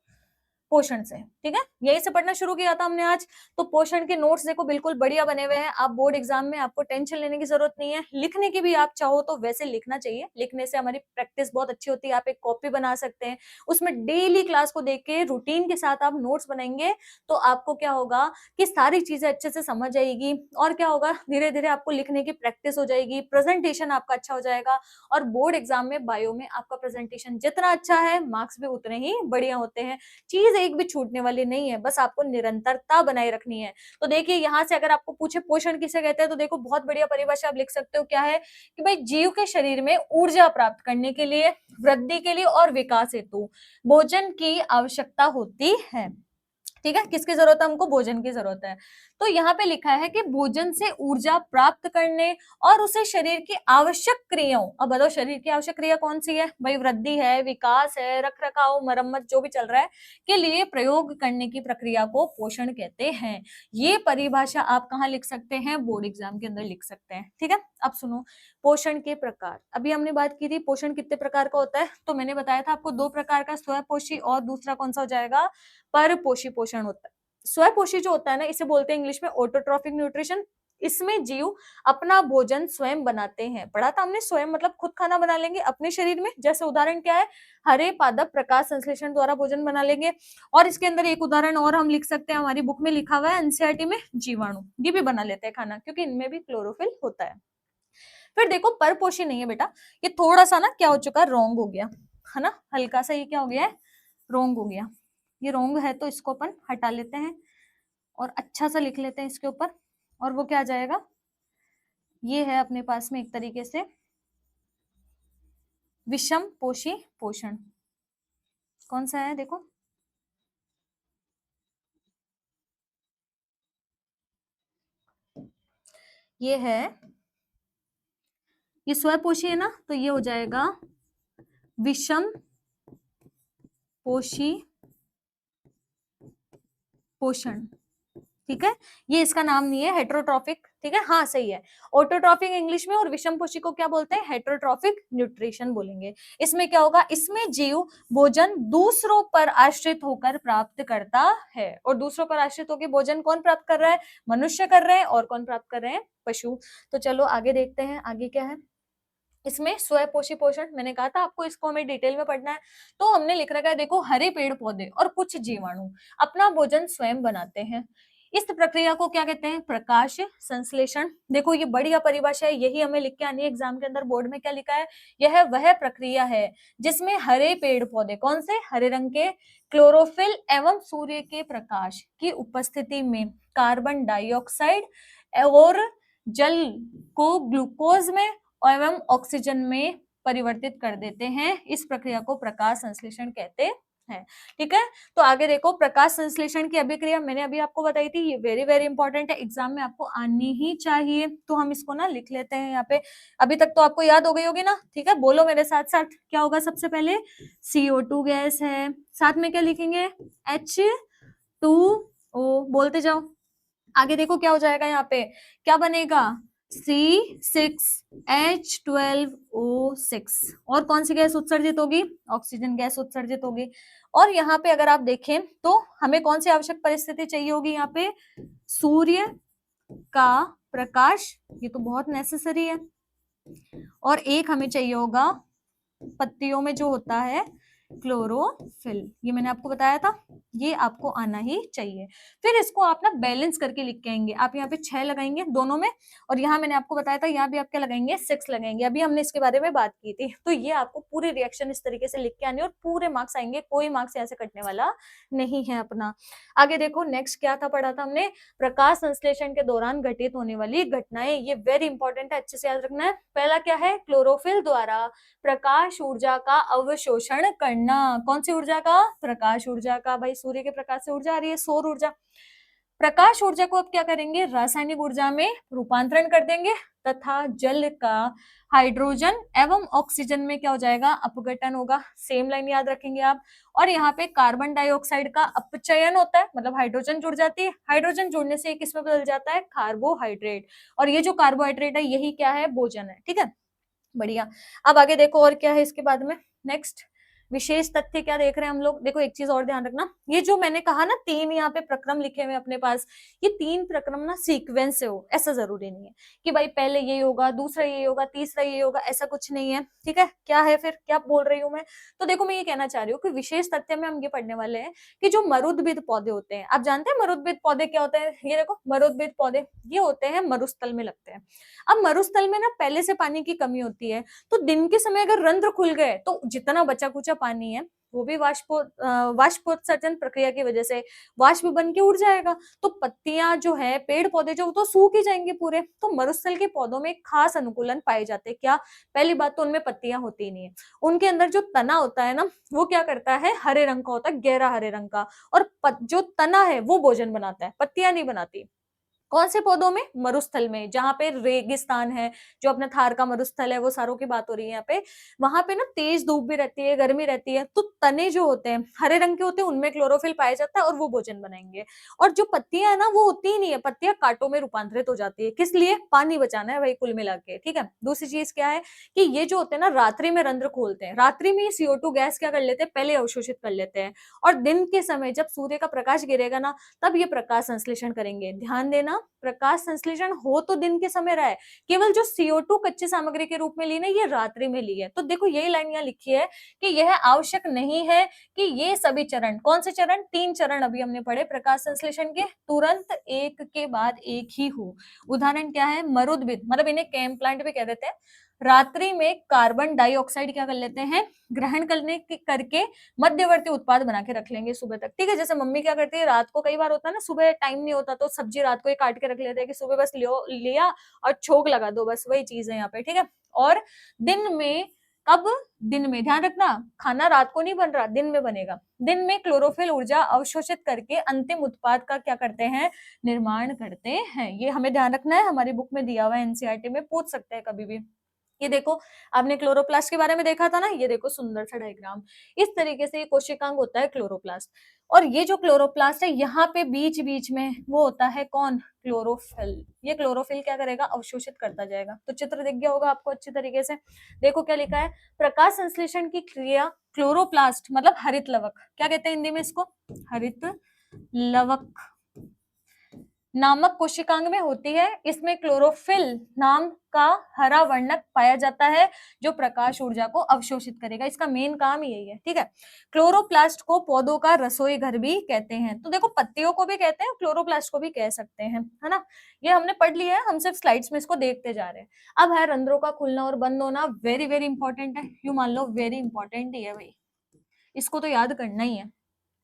पोषण से, ठीक है, यही से पढ़ना शुरू किया था हमने आज। तो पोषण के नोट्स देखो बिल्कुल बढ़िया बने हुए हैं। आप बोर्ड एग्जाम में आपको टेंशन लेने की जरूरत नहीं है। लिखने की भी आप चाहो तो वैसे लिखना चाहिए, लिखने से हमारी प्रैक्टिस बहुत अच्छी होती है। आप एक कॉपी बना सकते हैं, उसमें डेली क्लास को देख के रूटीन के साथ आप नोट्स बनाएंगे तो आपको क्या होगा कि सारी चीजें अच्छे से समझ आएगी। और क्या होगा, धीरे धीरे आपको लिखने की प्रैक्टिस हो जाएगी, प्रेजेंटेशन आपका अच्छा हो जाएगा। और बोर्ड एग्जाम में बायो में आपका प्रेजेंटेशन जितना अच्छा है, मार्क्स भी उतने ही बढ़िया होते हैं। चीज एक भी छूटने वाली नहीं है, बस आपको निरंतरता बनाए रखनी है। तो देखिए यहाँ से अगर आपको पूछे पोषण किसे कहते हैं, तो देखो बहुत बढ़िया परिभाषा आप लिख सकते हो। क्या है कि भाई जीव के शरीर में ऊर्जा प्राप्त करने के लिए, वृद्धि के लिए और विकास हेतु भोजन की आवश्यकता होती है। ठीक है, किसकी जरूरत है हमको, भोजन की जरूरत है। तो यहाँ पे लिखा है कि भोजन से ऊर्जा प्राप्त करने और उसे शरीर की आवश्यक क्रियाओं, अब बताओ शरीर की आवश्यक क्रिया कौन सी है भाई, वृद्धि है, विकास है, रख रखाव, मरम्मत जो भी चल रहा है के लिए प्रयोग करने की प्रक्रिया को पोषण कहते हैं। ये परिभाषा आप कहाँ लिख सकते हैं, बोर्ड एग्जाम के अंदर लिख सकते हैं। ठीक है, अब सुनो पोषण के प्रकार। अभी हमने बात की थी पोषण कितने प्रकार का होता है, तो मैंने बताया था आपको दो प्रकार का, स्वपोषी और दूसरा कौन सा हो जाएगा, परपोषी पोषण होता है। स्वपोषी जो होता है ना, इसे बोलते हैं इंग्लिश में ऑटोट्रॉफिक न्यूट्रिशन। इसमें जीव अपना भोजन स्वयं बनाते हैं। पढ़ा था हमने, स्वयं मतलब खुद खाना बना लेंगे अपने शरीर में। जैसे उदाहरण क्या है, हरे पादप प्रकाश संश्लेषण द्वारा भोजन बना लेंगे। और इसके अंदर एक उदाहरण और हम लिख सकते हैं, हमारी बुक में लिखा हुआ है एनसीईआरटी में, जीवाणु, ये भी बना लेते हैं खाना, क्योंकि इनमें भी क्लोरोफिल होता है। फिर देखो परपोषी नहीं है बेटा, ये थोड़ा सा ना क्या हो चुका है, रॉन्ग हो गया है ना, हल्का सा ये क्या हो गया है, रॉन्ग हो गया। ये रॉन्ग है तो इसको अपन हटा लेते हैं और अच्छा सा लिख लेते हैं इसके ऊपर, और वो क्या आ जाएगा, ये है अपने पास में एक तरीके से विषम पोषी पोषण। कौन सा है देखो, ये है, ये स्वपोषी है ना, तो ये हो जाएगा विषम पोषी पोषण। ठीक है, ये इसका नाम नहीं है हेटेरोट्रॉफिक। ठीक है, हाँ सही है, ऑटोट्रॉफिक इंग्लिश में, और विषम पोषी को क्या बोलते हैं, हेटेरोट्रॉफिक न्यूट्रिशन बोलेंगे। इसमें क्या होगा, इसमें जीव भोजन दूसरों पर आश्रित होकर प्राप्त करता है। और दूसरों पर आश्रित होकर भोजन कौन प्राप्त कर रहा है, मनुष्य कर रहे हैं, और कौन प्राप्त कर रहे हैं, पशु। तो चलो आगे देखते हैं, आगे क्या है इसमें, स्वपोषी पोषण। मैंने कहा था आपको इसको हमें डिटेल में पढ़ना है। तो हमने लिख रखा है देखो, हरे पेड़ पौधे और कुछ जीवाणु अपना भोजन स्वयं बनाते हैं। इस प्रक्रिया को क्या कहते हैं, प्रकाश संश्लेषण। देखो ये बढ़िया परिभाषा है, यही हमें लिख के आनी है एग्जाम के अंदर। बोर्ड में क्या लिखा है, यह वह प्रक्रिया है जिसमें हरे पेड़ पौधे, कौन से, हरे रंग के, क्लोरोफिल एवं सूर्य के प्रकाश की उपस्थिति में कार्बन डाइऑक्साइड और जल को ग्लूकोज में एवं ऑक्सीजन में परिवर्तित कर देते हैं। इस प्रक्रिया को प्रकाश संश्लेषण कहते हैं। ठीक है, तो आगे देखो, प्रकाश संश्लेषण की अभिक्रिया मैंने अभी आपको बताई थी, ये वेरी वेरी इंपॉर्टेंट है, एग्जाम में आपको आनी ही चाहिए। तो हम इसको ना लिख लेते हैं यहाँ पे, अभी तक तो आपको याद हो गई होगी ना। ठीक है, बोलो मेरे साथ साथ, क्या होगा, सबसे पहले CO2 गैस है, साथ में क्या लिखेंगे, H2O, बोलते जाओ। आगे देखो क्या हो जाएगा, यहाँ पे क्या बनेगा, C6H12O6, और कौन सी गैस उत्सर्जित होगी, ऑक्सीजन गैस उत्सर्जित होगी। और यहाँ पे अगर आप देखें तो हमें कौन सी आवश्यक परिस्थिति चाहिए होगी, यहाँ पे सूर्य का प्रकाश, ये तो बहुत नेसेसरी है। और एक हमें चाहिए होगा पत्तियों में जो होता है क्लोरोफिल, ये मैंने आपको बताया था, ये आपको आना ही चाहिए। फिर इसको आप ना बैलेंस करके लिख के आएंगे। आप यहाँ पे 6 लगाएंगे दोनों में, और यहाँ मैंने आपको बताया था यहाँ भी आप क्या लगाएंगे, 6 लगाएंगे। अभी हमने इसके बारे में बात की थी। तो ये आपको पूरी रिएक्शन इस तरीके से लिख के आनी, और पूरे मार्क्स आएंगे, कोई मार्क्स यहाँ से कटने वाला नहीं है अपना। आगे देखो नेक्स्ट क्या था, पढ़ा था हमने, प्रकाश संश्लेषण के दौरान घटित होने वाली घटनाएं। ये वेरी इंपॉर्टेंट है, अच्छे से याद रखना है। पहला क्या है, क्लोरोफिल द्वारा प्रकाश ऊर्जा का अवशोषण करना। कौन सी ऊर्जा का, प्रकाश ऊर्जा का। भाई सूर्य के प्रकाश से ऊर्जा आ रही है, सौर ऊर्जा। प्रकाश ऊर्जा को अब क्या करेंगे, रासायनिक ऊर्जा में रूपांतरण कर देंगे, तथा जल का हाइड्रोजन एवं ऑक्सीजन में क्या हो जाएगा, अपघटन होगा। सेम लाइन याद रखेंगे आप। और यहाँ पे कार्बन डाइऑक्साइड का अपचयन होता है, मतलब हाइड्रोजन जुड़ जाती है। हाइड्रोजन जुड़ने से किसमें बदल जाता है, कार्बोहाइड्रेट। और ये जो कार्बोहाइड्रेट है यही क्या है, भोजन है। ठीक है, बढ़िया। अब आगे देखो और क्या है इसके बाद में, नेक्स्ट विशेष तथ्य क्या देख रहे हैं हम लोग? देखो एक चीज और ध्यान रखना, ये जो मैंने कहा ना 3 यहाँ पे प्रक्रम लिखे हुए अपने पास, ये 3 प्रक्रम ना सीक्वेंस से हो, ऐसा जरूरी नहीं है कि भाई पहले ये होगा, दूसरा ये होगा, तीसरा ये होगा, ऐसा कुछ नहीं है। ठीक है, क्या है फिर, क्या बोल रही हूँ मैं? तो देखो मैं ये कहना चाह रही हूँ कि विशेष तथ्य में हम ये पढ़ने वाले हैं कि जो मरुद्भिद पौधे होते हैं, आप जानते हैं मरुद्भिद पौधे क्या होते हैं? ये देखो मरुद्भिद पौधे ये होते हैं मरुस्थल में लगते हैं। अब मरुस्थल में ना पहले से पानी की कमी होती है, तो दिन के समय अगर रंध्र खुल गए तो जितना बचा कुचा पानी है वो भी वाष्पोत्सर्जन प्रक्रिया की वजह से वाष्प बन के उड़ जाएगा, तो पत्तियां जो है, पेड़ पौधे जो, तो सूख ही जाएंगे पूरे। तो मरुस्थल के पौधों में खास अनुकूलन पाए जाते हैं। क्या? पहली बात तो उनमें पत्तियां होती ही नहीं है, उनके अंदर जो तना होता है ना, वो क्या करता है, हरे रंग का होता है, गहरा हरे रंग का, और जो तना है वो भोजन बनाता है, पत्तियां नहीं बनाती। कौन से पौधों में? मरुस्थल में, जहां पे रेगिस्तान है, जो अपना थार का मरुस्थल है, वो सारों की बात हो रही है यहाँ पे। वहां पे ना तेज धूप भी रहती है, गर्मी रहती है, तो तने जो होते हैं हरे रंग के होते हैं, उनमें क्लोरोफिल पाया जाता है और वो भोजन बनाएंगे। और जो पत्तियां है ना, वो होती ही नहीं है, पत्तियां कांटों में रूपांतरित हो जाती है। किस लिए? पानी बचाना है भाई, कुल मिला के। ठीक है, दूसरी चीज क्या है कि ये जो होते हैं ना रात्रि में रंध्र खोलते हैं, रात्रि में CO2 गैस क्या कर लेते हैं, पहले अवशोषित कर लेते हैं, और दिन के समय जब सूर्य का प्रकाश गिरेगा ना, तब ये प्रकाश संश्लेषण करेंगे। ध्यान देना, प्रकाश संश्लेषण हो तो दिन के समय रहा है, केवल जो CO2 कच्ची सामग्री के रूप में ली ना, ये रात्रि में ली है। तो देखो यही लाइन यहाँ लिखी है कि यह आवश्यक नहीं है कि ये सभी चरण, कौन से चरण? 3 चरण अभी हमने पढ़े प्रकाश संश्लेषण के, तुरंत एक के बाद एक ही हो। उदाहरण क्या है? मरुद्भिद, मतलब इन्हें केम प्लांट भी कह देते हैं। रात्रि में कार्बन डाइऑक्साइड क्या कर लेते हैं, ग्रहण करके मध्यवर्ती उत्पाद बना के रख लेंगे सुबह तक। ठीक है, जैसे मम्मी क्या करती है, रात को कई बार होता है ना, सुबह टाइम नहीं होता तो सब्जी रात को ही काट के रख लेते हैं कि सुबह बस लिया और छोक लगा दो, बस वही चीज है यहाँ पे। ठीक है, और दिन में, कब? दिन में, ध्यान रखना, खाना रात को नहीं बन रहा, दिन में बनेगा। दिन में क्लोरोफिल ऊर्जा अवशोषित करके अंतिम उत्पाद का क्या करते हैं, निर्माण करते हैं। ये हमें ध्यान रखना है, हमारी बुक में दिया हुआ है, NCERT में पूछ सकते हैं कभी भी। ये देखो, आपने क्लोरोप्लास्ट के बारे में देखा था ना, ये देखो सुंदर सा डायग्राम, इस तरीके से ये कोशिकांग होता है क्लोरोप्लास्ट। और ये जो क्लोरोप्लास्ट है, यहाँ पे बीच बीच में वो होता है कौन? क्लोरोफिल। ये क्लोरोफिल क्या करेगा? अवशोषित करता जाएगा। तो चित्र दिख गया होगा आपको अच्छी तरीके से। देखो क्या लिखा है, प्रकाश संश्लेषण की क्रिया क्लोरोप्लास्ट, मतलब हरित लवक, क्या कहते हैं हिंदी में इसको? हरित लवक नामक कोशिकांग में होती है। इसमें क्लोरोफिल नाम का हरा वर्णक पाया जाता है, जो प्रकाश ऊर्जा को अवशोषित करेगा। इसका मेन काम यही है। ठीक है, क्लोरोप्लास्ट को पौधों का रसोई घर भी कहते हैं। तो देखो, पत्तियों को भी कहते हैं, क्लोरोप्लास्ट को भी कह सकते हैं, है ना। ये हमने पढ़ लिया है, हम सिर्फ स्लाइड्स में इसको देखते जा रहे हैं। अब है रंध्रों का खुलना और बंद होना, वेरी वेरी इंपॉर्टेंट है, यूं मान लो वेरी इंपॉर्टेंट ही है भाई, इसको तो याद करना ही है।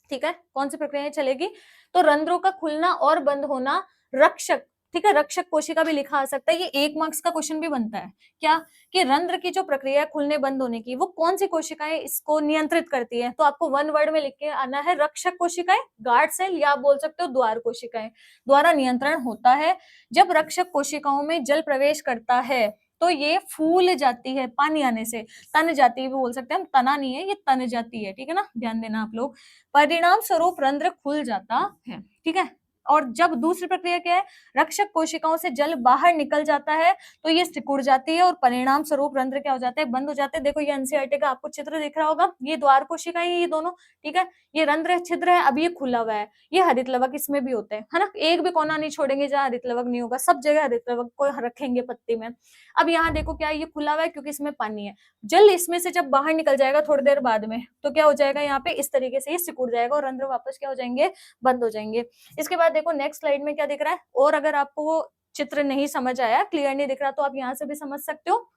ठीक है, कौन सी प्रक्रिया चलेगी? तो रंध्रों का खुलना और बंद होना, रक्षक, ठीक है, रक्षक कोशिका भी लिखा आ सकता है। ये 1 मार्क्स का क्वेश्चन भी बनता है। क्या? कि रंध्र की जो प्रक्रिया है खुलने बंद होने की, वो कौन सी कोशिकाएं इसको नियंत्रित करती है? तो आपको 1 वर्ड में लिख के आना है, रक्षक कोशिकाएं, गार्ड सेल, या आप बोल सकते हो द्वार कोशिकाएं, द्वारा नियंत्रण होता है। जब रक्षक कोशिकाओं में जल प्रवेश करता है तो ये फूल जाती है, पानी आने से तन जाती है भी बोल सकते हैं हम, तना नहीं है, ये तन जाती है। ठीक है ना, ध्यान देना आप लोग। परिणाम स्वरूप रंध्र खुल जाता है। ठीक है, और जब दूसरी प्रक्रिया क्या है, रक्षक कोशिकाओं से जल बाहर निकल जाता है तो ये सिकुड़ जाती है और परिणाम स्वरूप रंध्र क्या हो जाते हैं, बंद हो जाते हैं। देखो ये NCERT का आपको चित्र दिख रहा होगा, ये द्वार कोशिकाएं ये दोनों। ठीक है, ये रंध्र छिद्र है, अब ये खुला हुआ है, ये हरित लवक इसमें भी होते हैं, है ना। एक भी कोना नहीं छोड़ेंगे जहाँ हरित लवक नहीं होगा, सब जगह हरित लवक को रखेंगे पत्ती में। अब यहाँ देखो क्या ये खुला हुआ है, क्योंकि इसमें पानी है, जल इसमें से जब बाहर निकल जाएगा थोड़ी देर बाद में, तो क्या हो जाएगा, यहाँ पे इस तरीके से ये सिकुड़ जाएगा और रंध्र वापस क्या हो जाएंगे, बंद हो जाएंगे। इसके बाद देखो नेक्स्ट स्लाइड में क्या दिख रहा है, और अगर आपको वो चित्र नहीं समझ आया, क्लियर नहीं दिख रहा, तो आप यहाँ से भी समझ सकते हो।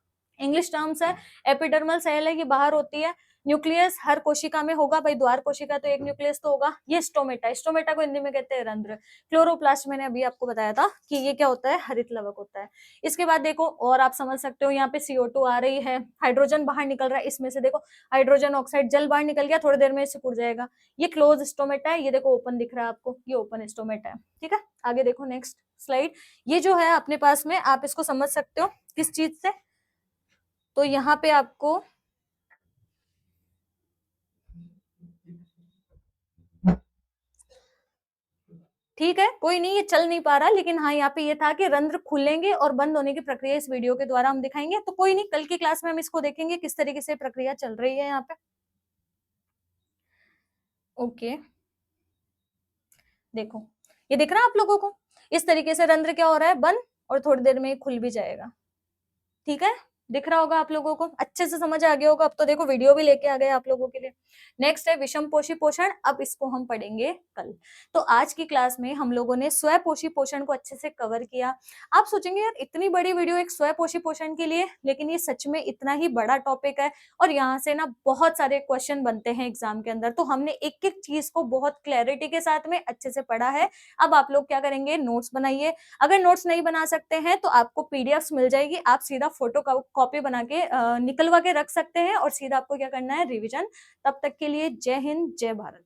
इंग्लिश टर्म्स है, एपिडर्मल सेल है, ये बाहर होती है। न्यूक्लियस हर कोशिका में होगा भाई, द्वार कोशिका तो एक न्यूक्लियस तो होगा। ये स्टोमेटा, स्टोमेटा को हिंदी में कहते हैं रंध्र। क्लोरोप्लास्ट मैंने अभी आपको बताया था कि ये क्या होता है, हरित लवक होता है। इसके बाद देखो, और आप समझ सकते हो, यहाँ पे CO2 आ रही है, हाइड्रोजन बाहर निकल रहा है, इसमें से देखो हाइड्रोजन ऑक्साइड, जल बाहर निकल गया, थोड़ी देर में सिकुड़ जाएगा। ये क्लोज स्टोमेटा है, ये देखो ओपन दिख रहा है आपको, ये ओपन स्टोमेटा है। ठीक है, आगे देखो नेक्स्ट स्लाइड, ये जो है अपने पास में, आप इसको समझ सकते हो किस चीज से, तो यहाँ पे आपको ठीक है, कोई नहीं, ये चल नहीं पा रहा, लेकिन हाँ यहाँ पे ये था कि रंध्र खुलेंगे और बंद होने की प्रक्रिया इस वीडियो के द्वारा हम दिखाएंगे। तो कोई नहीं, कल की क्लास में हम इसको देखेंगे किस तरीके से प्रक्रिया चल रही है यहाँ पे। ओके, देखो, ये दिख रहा है आप लोगों को? इस तरीके से रंध्र क्या हो रहा है, बंद, और थोड़ी देर में ये खुल भी जाएगा। ठीक है, दिख रहा होगा आप लोगों को, अच्छे से समझ आ गया होगा। अब तो देखो वीडियो भी लेके आ गए आप लोगों के लिए। नेक्स्ट है विषम पोषी पोषण, अब इसको हम पढ़ेंगे कल। तो आज की क्लास में हम लोगों ने स्वपोषी पोषण को अच्छे से कवर किया। आप सोचेंगे यार इतनी बड़ी वीडियो एक स्वपोषी पोषण के लिए, लेकिन ये सच में इतना ही बड़ा टॉपिक है और यहाँ से ना बहुत सारे क्वेश्चन बनते हैं एग्जाम के अंदर। तो हमने एक एक चीज को बहुत क्लैरिटी के साथ में अच्छे से पढ़ा है। अब आप लोग क्या करेंगे, नोट्स बनाइए। अगर नोट्स नहीं बना सकते हैं तो आपको पीडीएफ्स मिल जाएगी, आप सीधा फोटो कॉपी बना के निकलवा के रख सकते हैं और सीधा आपको क्या करना है, रिवीजन। तब तक के लिए जय हिंद, जय भारत।